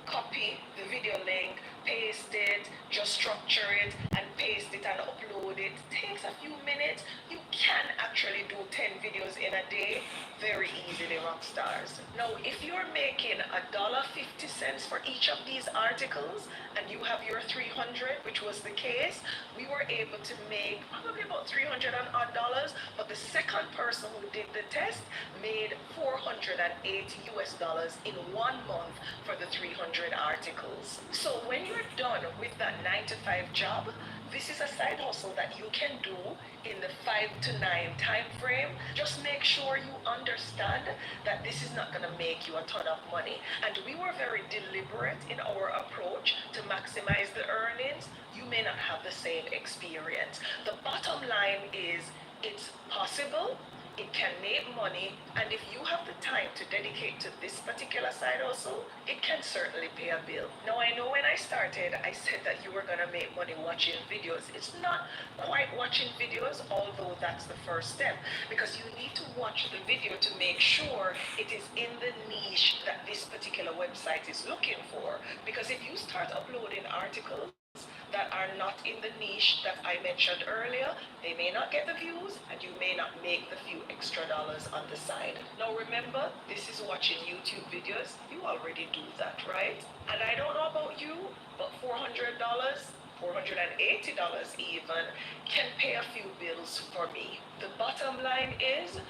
Speaker 2: copy the video link, paste it, just structure it, and paste it and upload it takes a few minutes, you can actually do 10 videos in a day very easily, rock stars. Now, if you're making $1.50 for each of these articles and you have your 300, which was the case, we were able to make probably about $300 and odd dollars, but the second person who did the test made $480 in 1 month for the 300 articles. So when you're done with that 9 to 5 job, this is a side hustle that you can do in the 5 to 9 time frame. Just make sure you understand that this is not going to make you a ton of money. And we were very deliberate in our approach to maximize the earnings. You may not have the same experience. The bottom line is it's possible. It can make money, and if you have the time to dedicate to this particular side hustle, it can certainly pay a bill. Now, I know when I started, I said that you were going to make money watching videos. It's not quite watching videos, although that's the first step, because you need to watch the video to make sure it is in the niche that this particular website is looking for. Because if you start uploading articles that are not in the niche that I mentioned earlier, they may not get the views and you may not make the few extra dollars on the side. Now remember, this is watching YouTube videos. You already do that, right? And I don't know about you, but $400, $480 even, can pay a few bills for me. The bottom line is,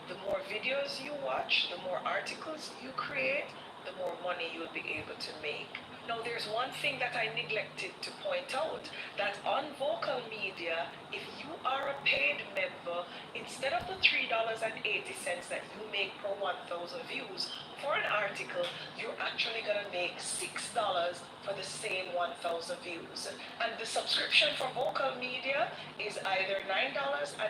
Speaker 2: the more videos you watch, the more articles you create, the more money you'll be able to make. Now, there's one thing that I neglected to point out, that on Vocal Media, if you are a paid member, instead of the $3.80 that you make per 1,000 views for an article, you're actually going to make $6 for the same 1,000 views. And the subscription for Vocal Media is either $9.99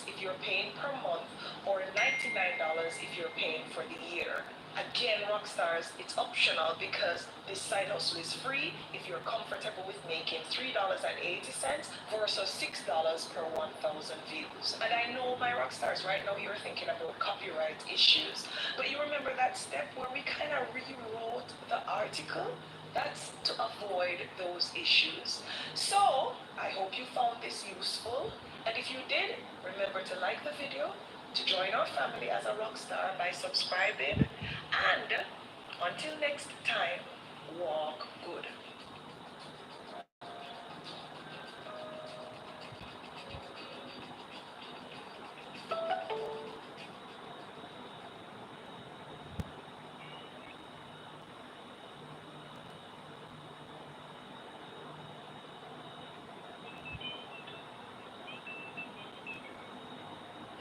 Speaker 2: if you're paying per month, or $99 if you're paying for the year. Again, Rockstars, it's optional because this side hustle is free if you're comfortable with making $3.80 versus $6 per 1,000 views. And I know, my Rockstars, right now you're thinking about copyright issues, but you remember that step where we kind of rewrote the article? That's to avoid those issues. So, I hope you found this useful. And if you did, remember to like the video, to join our family as a rock star by subscribing, and until next time, walk good.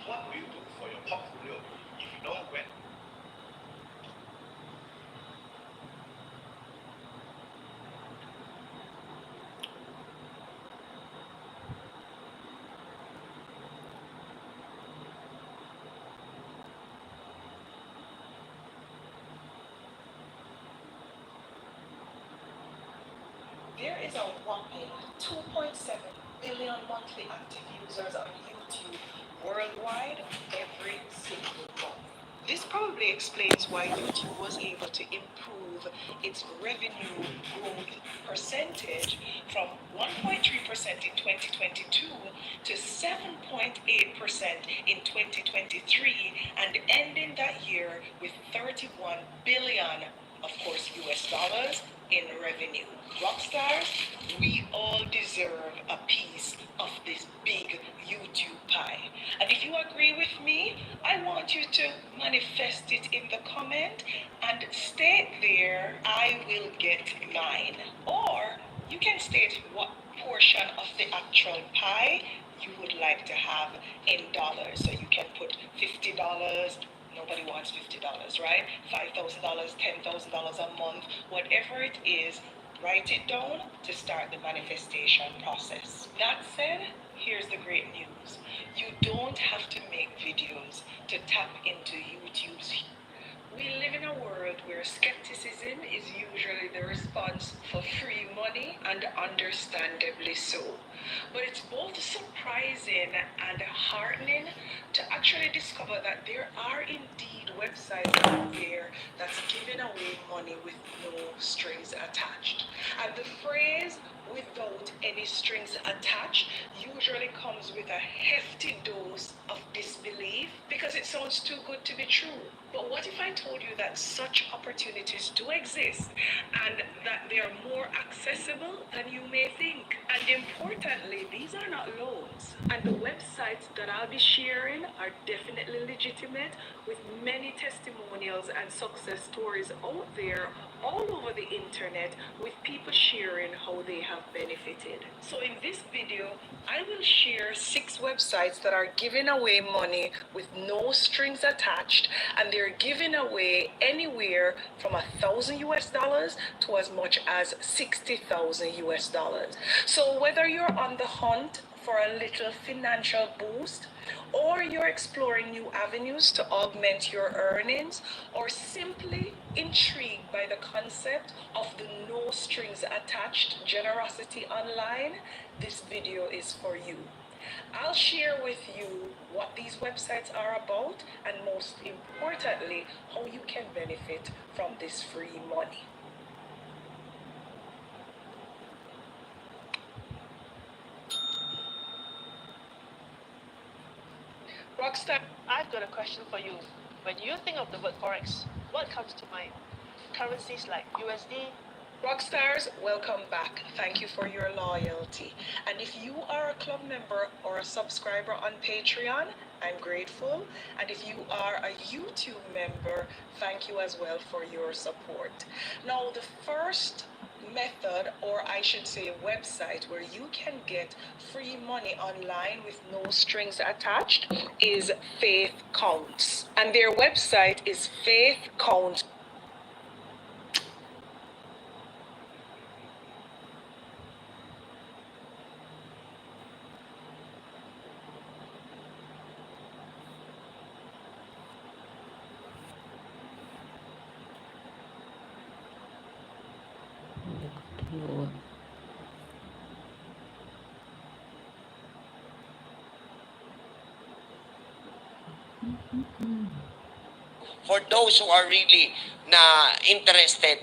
Speaker 5: What will you do for your portfolio if you know when?
Speaker 2: There is a whopping 2.7 billion monthly active users on YouTube worldwide every single month. This probably explains why YouTube was able to improve its revenue growth percentage from 1.3% in 2022 to 7.8% in 2023, and ending that year with 31 billion, of course, US dollars in revenue. Rockstars, we all deserve a piece of this big YouTube pie. And if you agree with me, I want you to manifest it in the comment and state there, I will get mine. Or you can state what portion of the actual pie you would like to have in dollars. So you can put $50. Nobody wants $50, right? $5,000, $10,000 a month, whatever it is, write it down to start the manifestation process. That said, here's the great news. You don't have to make videos to tap into YouTube's. We live in a world where skepticism is usually the response for free money, and understandably so. But it's both surprising and heartening to actually discover that there are indeed websites out there that's giving away money with no strings attached. And the phrase without any strings attached usually comes with a hefty dose of disbelief because it sounds too good to be true. But what if I told you that such opportunities do exist and that they are more accessible than you may think? And importantly, these are not loans. And the websites that I'll be sharing are definitely legitimate, with many testimonials and success stories out there all over the internet, with people sharing how they have benefited. So in this video, I will share 6 websites that are giving away money with no strings attached, and they're giving away anywhere from $1,000 to as much as $60,000. So whether you're on the hunt for a little financial boost, or you're exploring new avenues to augment your earnings, or simply intrigued by the concept of the no strings attached generosity online, this video is for you. I'll share with you what these websites are about, and most importantly, how you can benefit from this free money. Rockstar.
Speaker 6: I've got a question for you. When you think of the word Forex, what comes to mind? Currencies like USD?
Speaker 2: Rockstars, welcome back. Thank you for your loyalty. And if you are a club member or a subscriber on Patreon, I'm grateful. And if you are a YouTube member, thank you as well for your support. Now, the first method, or I should say website, where you can get free money online with no strings attached is Faith Counts. And their website is Faith Counts.
Speaker 1: Lord.
Speaker 7: For those who are really na interested.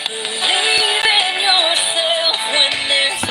Speaker 7: Believe in yourself when there's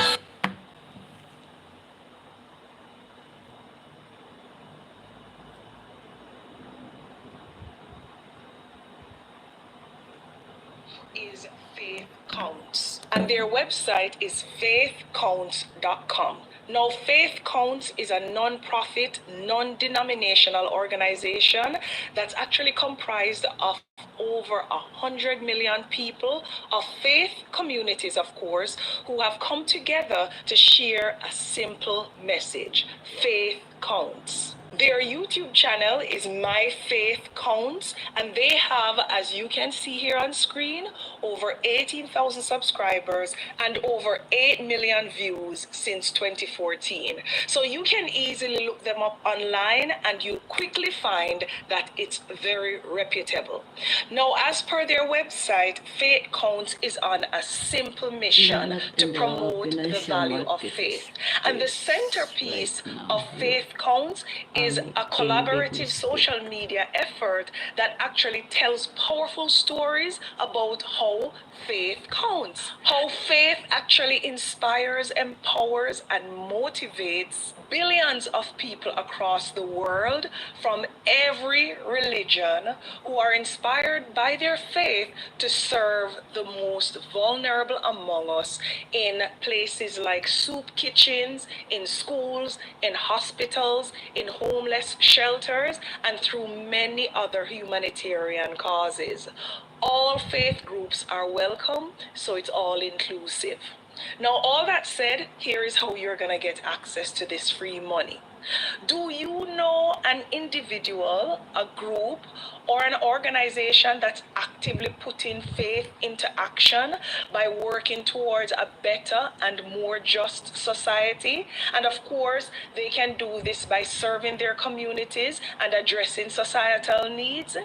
Speaker 2: Is Faith Counts, and their website is faithcounts.com. Now, Faith Counts is a non-profit, non-denominational organization that's actually comprised of over 100 million people of faith communities, of course, who have come together to share a simple message: faith counts. Their YouTube channel is My Faith Counts, and they have, as you can see here on screen, over 18,000 subscribers and over 8 million views since 2014. So you can easily look them up online and you'll quickly find that it's very reputable. Now, as per their website, Faith Counts is on a simple mission to promote the value of faith. And the centerpiece of Faith Counts is a collaborative social media effort that actually tells powerful stories about how faith counts, how faith actually inspires, empowers, and motivates billions of people across the world from every religion who are inspired by their faith to serve the most vulnerable among us in places like soup kitchens, in schools, in hospitals, in homeless shelters, and through many other humanitarian causes. All faith groups are welcome, so it's all inclusive. Now, all that said, here is how you're going to get access to this free money. Do you know an individual, a group, or an organization that's actively putting faith into action by working towards a better and more just society? And of course, they can do this by serving their communities and addressing societal needs.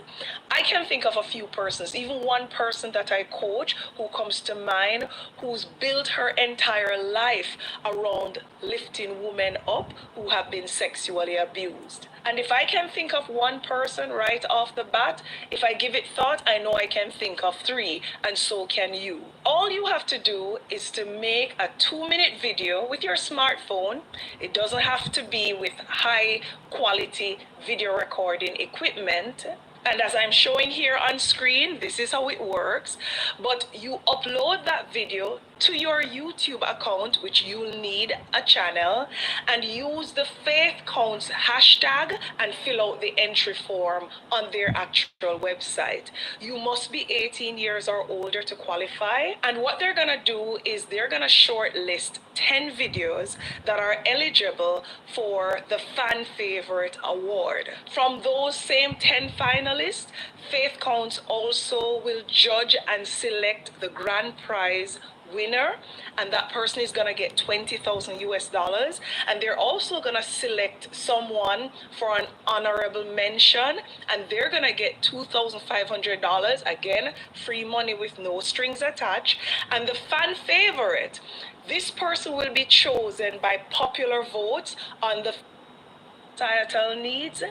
Speaker 2: I can think of a few persons, even one person that I coach who comes to mind, who's built her entire life around lifting women up who have been sexually abused. And if I can think of one person right off the bat, if I give it thought, I know I can think of three, and so can you. All you have to do is to make a 2-minute video with your smartphone. It doesn't have to be with high quality video recording equipment. And as I'm showing here on screen, this is how it works. But you upload that video to your YouTube account, which you'll need a channel, and use the Faith Counts hashtag and fill out the entry form on their actual website. You must be 18 years or older to qualify. And what they're gonna do is they're gonna shortlist 10 videos that are eligible for the Fan Favorite Award. From those same 10 finalists, Faith Counts also will judge and select the grand prize winner, and that person is gonna get $20,000, and they're also gonna select someone for an honorable mention, and they're gonna get $2,500, again free money with no strings attached. And the fan favorite, this person will be chosen by popular votes on the societal needs.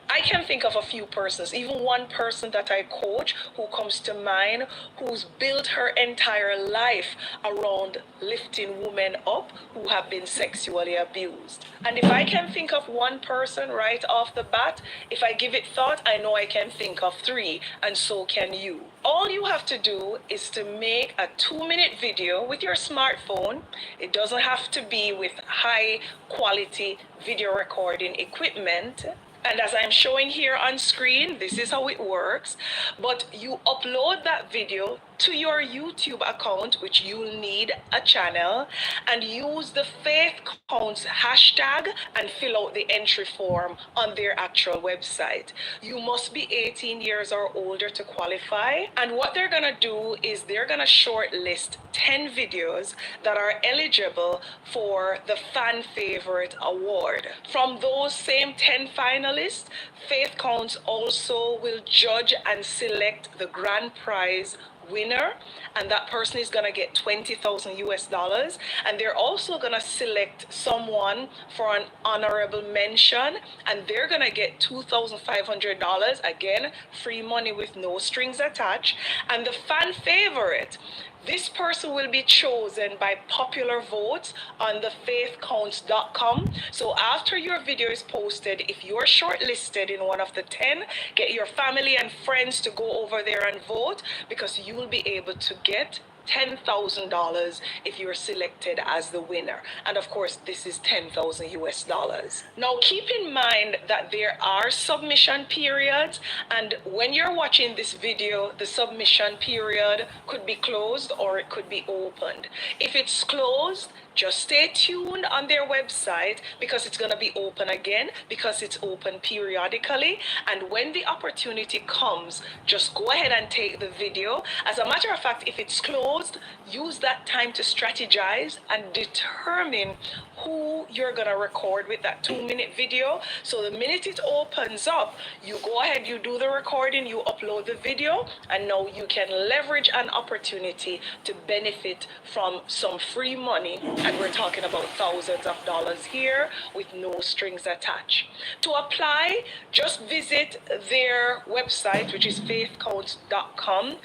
Speaker 2: I can think of a few persons, even one person that I coach who comes to mind, who's built her entire life around lifting women up who have been sexually abused. And if I can think of one person right off the bat, if I give it thought, I know I can think of three, and so can you. All you have to do is to make a 2-minute video with your smartphone. It doesn't have to be with high quality video recording equipment. And as I'm showing here on screen, this is how it works. But you upload that video to your YouTube account, which you'll need a channel, and use the Faith Counts hashtag and fill out the entry form on their actual website. You must be 18 years or older to qualify. And what they're gonna do is they're gonna shortlist 10 videos that are eligible for the Fan Favorite Award. From those same 10 finalists, Faith Counts also will judge and select the grand prize winner, and that person is gonna get 20,000 US dollars. And they're also gonna select someone for an honorable mention, and they're gonna get $2,500. Again, free money with no strings attached. And the fan favorite, this person will be chosen by popular votes on the faithcounts.com. So after your video is posted, if you're shortlisted in one of the 10, get your family and friends to go over there and vote, because you will be able to get $10,000 if you're selected as the winner. And of course, this is 10,000 US dollars. Now, keep in mind that there are submission periods, and when you're watching this video, the submission period could be closed or it could be opened. If it's closed, just stay tuned on their website, because it's going to be open again, because it's open periodically. And when the opportunity comes, just go ahead and take the video. As a matter of fact, if it's closed, use that time to strategize and determine who you're going to record with that 2-minute video. So the minute it opens up, you go ahead, you do the recording, you upload the video, and now you can leverage an opportunity to benefit from some free money. And we're talking about thousands of dollars here with no strings attached. To apply, just visit their website, which is faithcounts.com,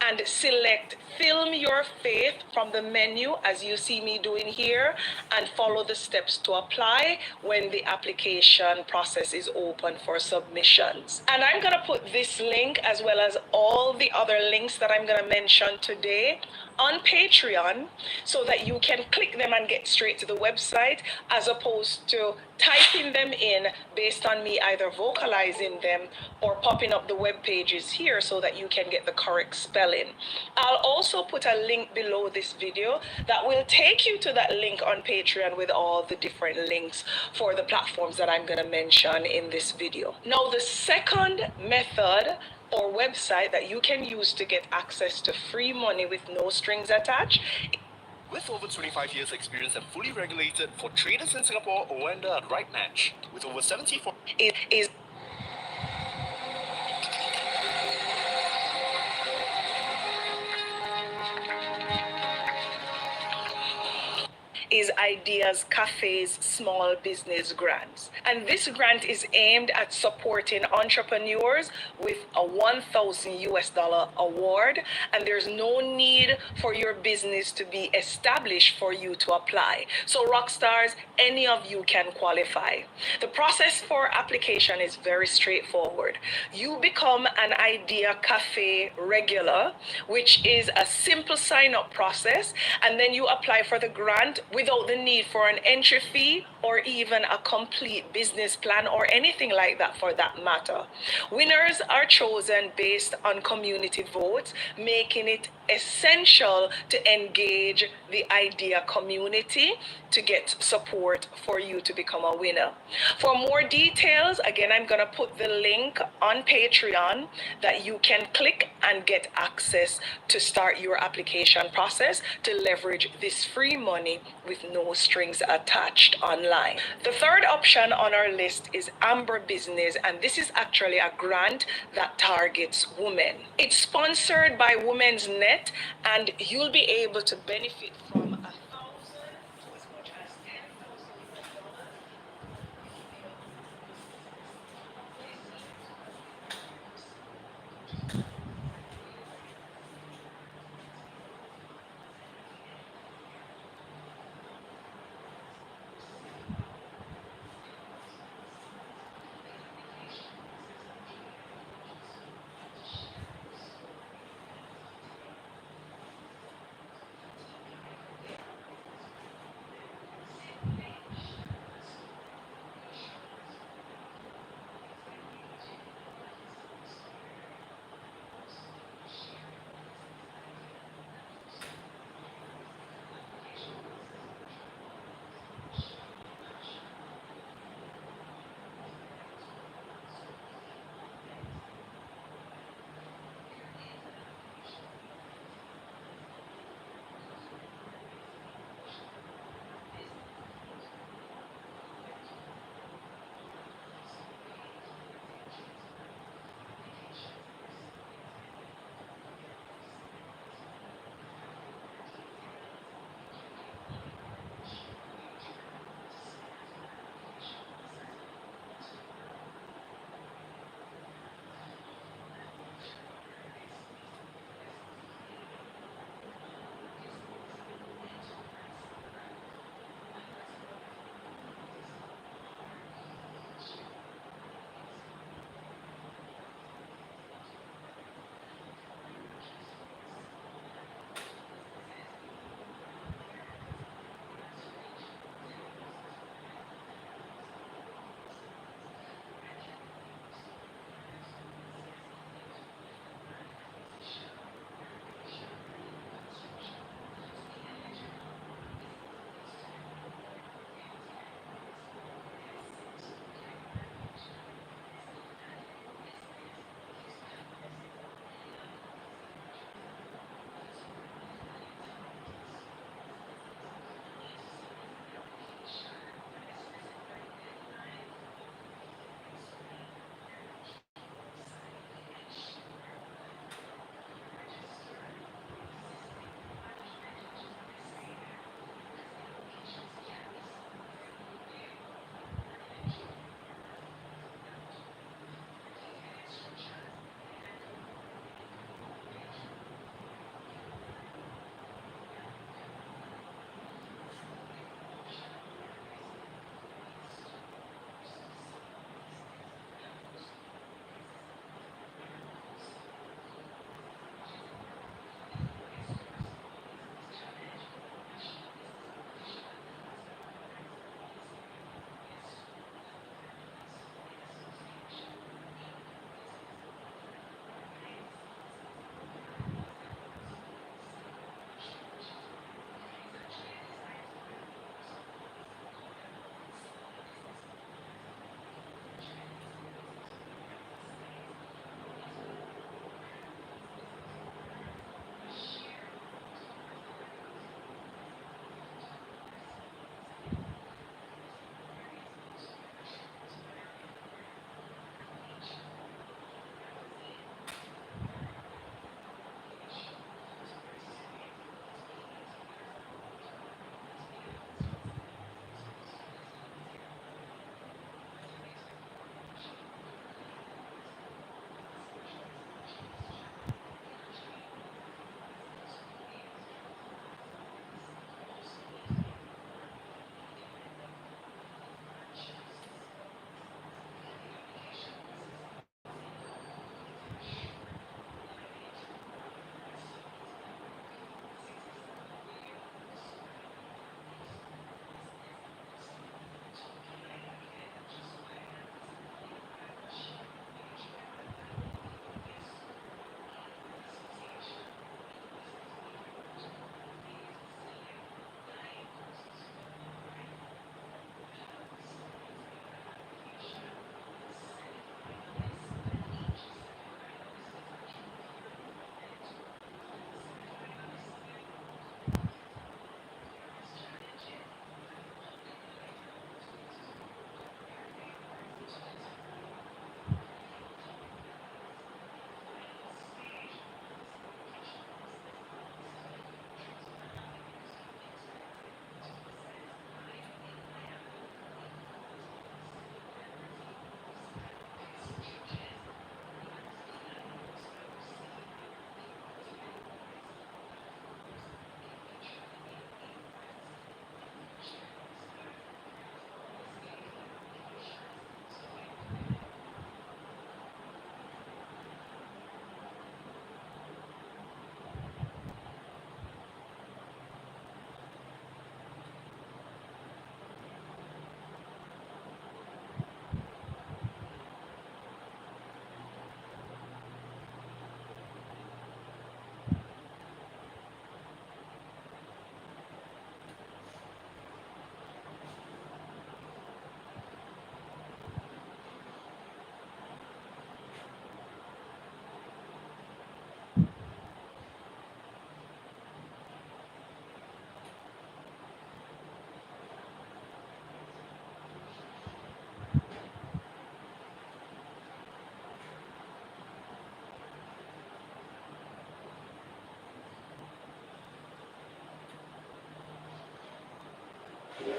Speaker 2: and select Film Your Faith from the menu, as you see me doing here, and follow the steps to apply when the application process is open for submissions. And I'm going to put this link, as well as all the other links that I'm going to mention today, on Patreon, so that you can click them and get straight to the website, as opposed to typing them in based on me either vocalizing them or popping up the web pages here so that you can get the correct spelling. I'll also put a link below this video that will take you to that link on Patreon with all the different links for the platforms that I'm going to mention in this video. Now, the second method or website that you can use to get access to free money with no strings attached.
Speaker 5: With over 25 years experience and fully regulated for traders in Singapore, or the right match. With over 74
Speaker 2: is Ideas Cafe's small business grants. And this grant is aimed at supporting entrepreneurs with a 1,000 US dollar award. And there's no need for your business to be established for you to apply. So rock stars, any of you can qualify. The process for application is very straightforward. You become an Idea Cafe regular, which is a simple sign-up process, and then you apply for the grant without the need for an entry fee or even a complete business plan or anything like that for that matter. Winners are chosen based on community votes, making it essential to engage the Idea community to get support for you to become a winner. For more details, again, I'm going to put the link on Patreon that you can click and get access to start your application process to leverage this free money with no strings attached online. The third option on our list is Amber Business, and this is actually a grant that targets women. It's sponsored by Women's Net, and you'll be able to benefit from 1,000 to as much as 10,000 dollars. It's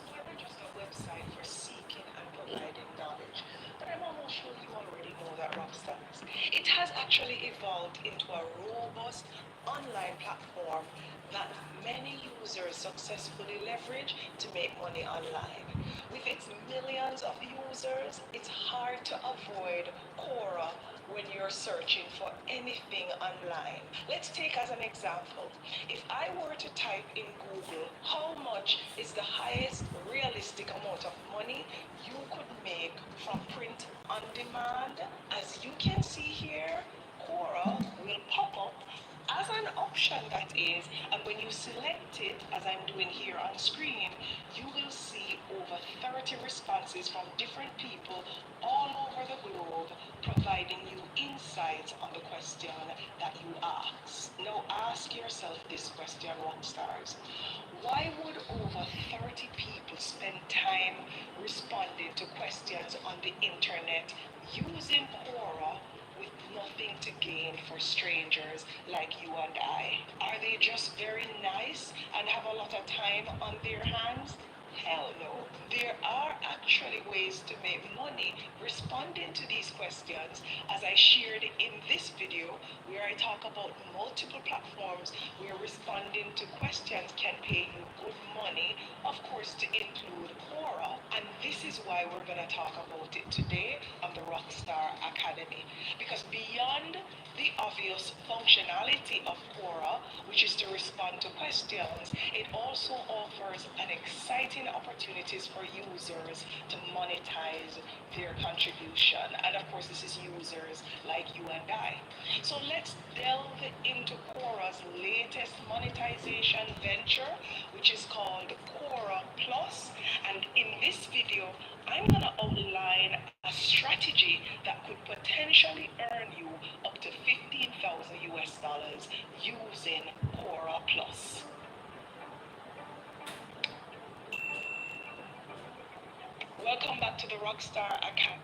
Speaker 2: more than just a website for seeking and providing knowledge. But I'm almost sure you already know that, Rockstars. It has actually evolved into a robust online platform that many users successfully leverage to make money online. With its millions of users, it's hard to avoid Quora when you're searching for anything online. Let's take as an example, if I were to type in Google, how much is the highest realistic amount of money you could make from print on demand? As you can see here, Quora will pop up as an option, that is, and when you select it, as I'm doing here on screen, you will see over 30 responses from different people all over the globe providing you insights on the question that you ask. Now ask yourself this question, Rockstars. Why would over 30 people spend time responding to questions on the internet using Quora with nothing to gain for strangers like you and I? Are they just very nice and have a lot of time on their hands? Hell no. There are actually ways to make money responding to these questions, as I shared in this video, where I talk about multiple platforms where responding to questions can pay you good money, of course, to include Quora. And this is why we're going to talk about it today on the Rockstar Academy. Because beyond the obvious functionality of Quora, which is to respond to questions, it also offers an exciting opportunities for users to monetize their contribution. And of course, this is users like you and I. So let's delve into Quora's latest monetization venture, which is called Quora Plus. And in this video, I'm going to outline a strategy that could potentially earn you up to 15,000 US dollars using Quora Plus. Welcome back to the Rockstar Academy.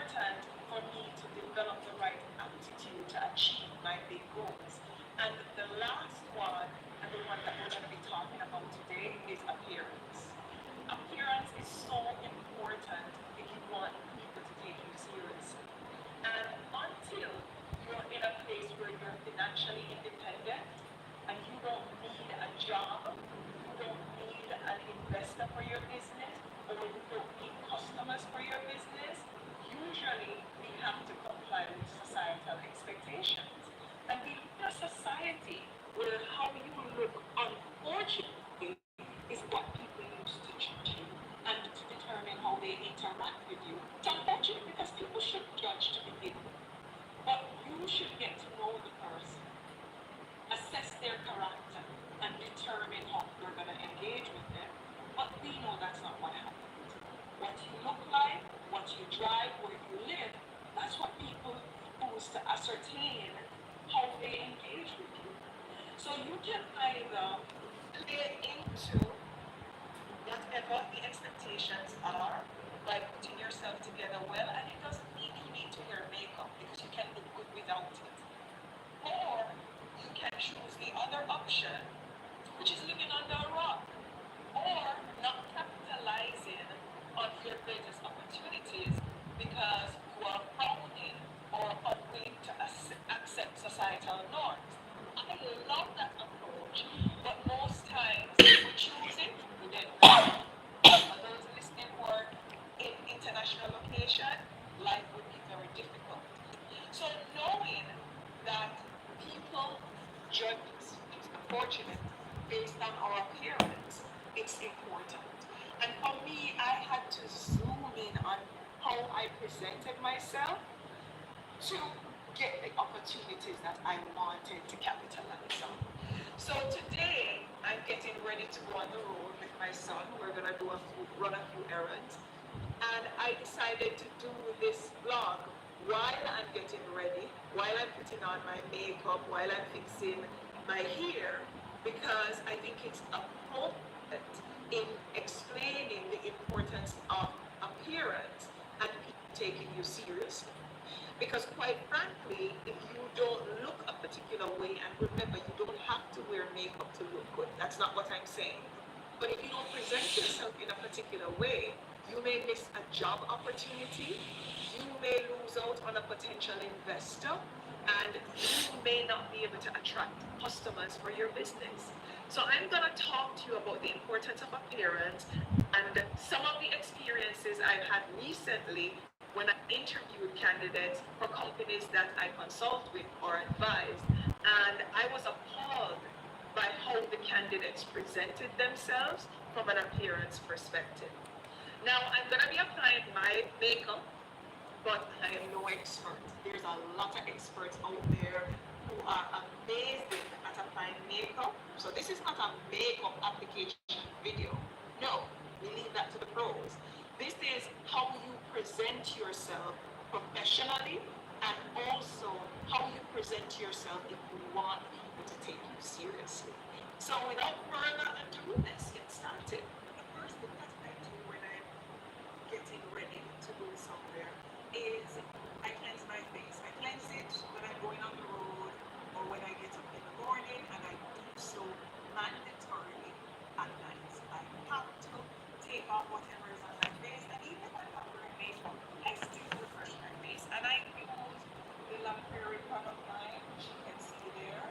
Speaker 2: important for me to develop the right attitude to achieve my big goals. And the last one, and the one that we're going to be talking about today, is appearance. Appearance is so important if you want people to take you seriously. And until you're in a place where you're financially independent and you don't need a job, you don't need an investor for your business, or you don't need customers for your business, usually we have to comply with societal expectations. And we live in a society where how you look, unfortunately, is what people use to judge you and to determine how they interact with you. It's unfortunate because people should judge to begin with. But you should get to know the person, assess their character, and determine how you're going to engage with them. But we know that's not what happens. What you look like, what you drive, where you live, that's what people use to ascertain how they engage with you. So you can either play into whatever the expectations are by putting yourself together well, and it doesn't mean you need to wear makeup because you can look good without it. Or you can choose the other option, which is living under a rock, or not capitalizing on your greatest opportunities because you are frowning or unwilling to accept societal norms. I love that approach, but most times if we choose it, we get hurt. For those listening who are in international location, life would be very difficult. So knowing that people judge us, it's unfortunate, based on our appearance, it's important. And for me, I had to zoom in on how I presented myself to get the opportunities that I wanted to capitalize on. So today, I'm getting ready to go on the road with my son. We're gonna run a few errands. And I decided to do this vlog while I'm getting ready, while I'm putting on my makeup, while I'm fixing my hair, because I think it's appropriate in explaining the importance of appearance and people taking you seriously. Because quite frankly, if you don't look a particular way, and remember, you don't have to wear makeup to look good. That's not what I'm saying. But if you don't present yourself in a particular way, you may miss a job opportunity, you may lose out on a potential investor, and you may not be able to attract customers for your business. So I'm going to talk to you about the importance of appearance and some of the experiences I've had recently when I interviewed candidates for companies that I consult with or advise, and I was appalled by how the candidates presented themselves from an appearance perspective. Now, I'm going to be applying my makeup, but I am no expert. There's a lot of experts out there who are amazing at applying makeup. So this is not a makeup application video. No, we leave that to the pros. This is how you present yourself professionally and also how you present yourself if you want people to take you seriously. So without further ado, let's get started. The first thing that I do when I'm getting ready to go somewhere is I cleanse my face. I cleanse it when I'm going on the road or when I get up in the morning, and I do so mandatorily at night. I have to take off whatever is on my face, and even if I'm not wearing makeup, I still refresh my face. And I use the La Prairie product line, which you can see there.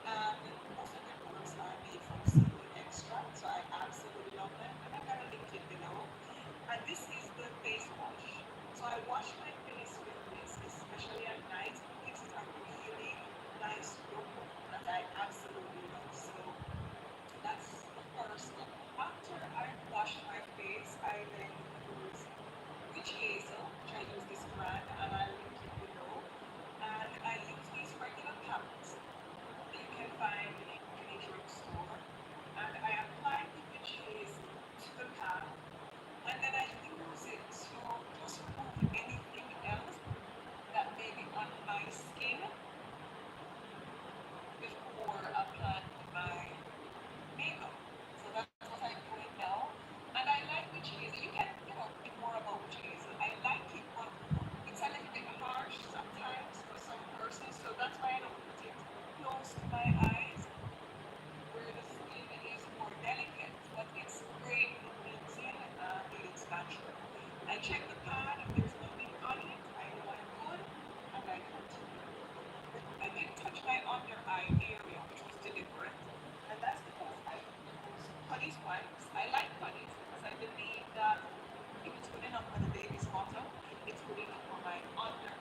Speaker 2: And most of the products are made from seaweed extract, so I absolutely love them. And I'm gonna link it below. And this is the face wash. So I wash my face with this, especially at night. It gives it a really nice look that I absolutely love. So that's the first step. After I wash my face, I then use Witch Hazel, which I use this brand, and I'll link it below. And I use these regular palettes that you can find in any drugstore. And I apply the Witch Hazel to the palette, and then I use it to just remove anything else that may be on my skin before applying my makeup. So that's what I check the pad, if there's nothing on it, I know I'm good, and I continue. I did touch my under eye area, which was deliberate, and that's because I use Putty's wipes. I like Putty's because I believe that if it's good enough for the baby's bottom, it's good enough for my under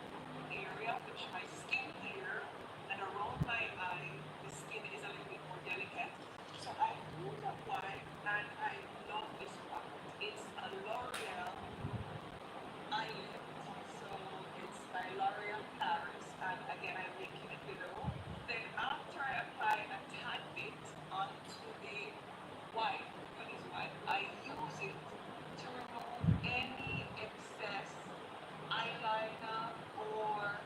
Speaker 2: area, which my skin here and around my eye, the skin is a little bit more delicate. So I use a wipe, and I love this product. It's a L'Oreal eyelid. So it's by L'Oreal Paris, and again, I'm linking it below. Then after I apply a tad bit onto the wipe, Putty's wipe, I use it to remove any excess eyeliner or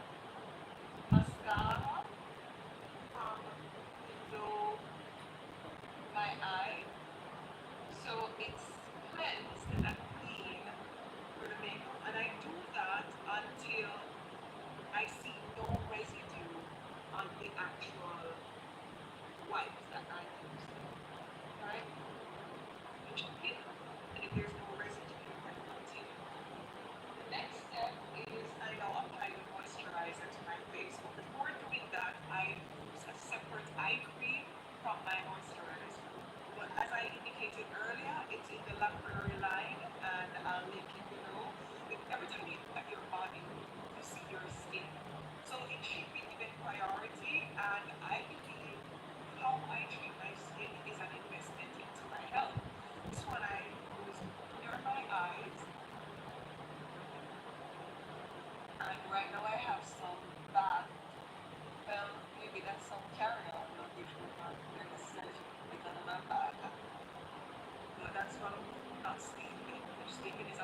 Speaker 2: mascara from below my eye. So it's cleansed and clean for the makeup. And I do that until I see no residue on the actual wipes that I use. Right? You check it, and if there's no residue, you can continue. The next step is I now apply the moisturizer to my face. But before doing that, I use a separate eye cream from my moisturizer. But as I indicated earlier, it's in the Lacquerie line, and I'll link it below. Every time you look at your body, you see your skin. So it should be given priority, and I believe how I treat my skin is an investment into my health. This one I use near my eyes, and right now I have some bad, well, maybe that's some carry-on, not usually not very necessarily because of my bad. But that's from not sleeping. If sleeping is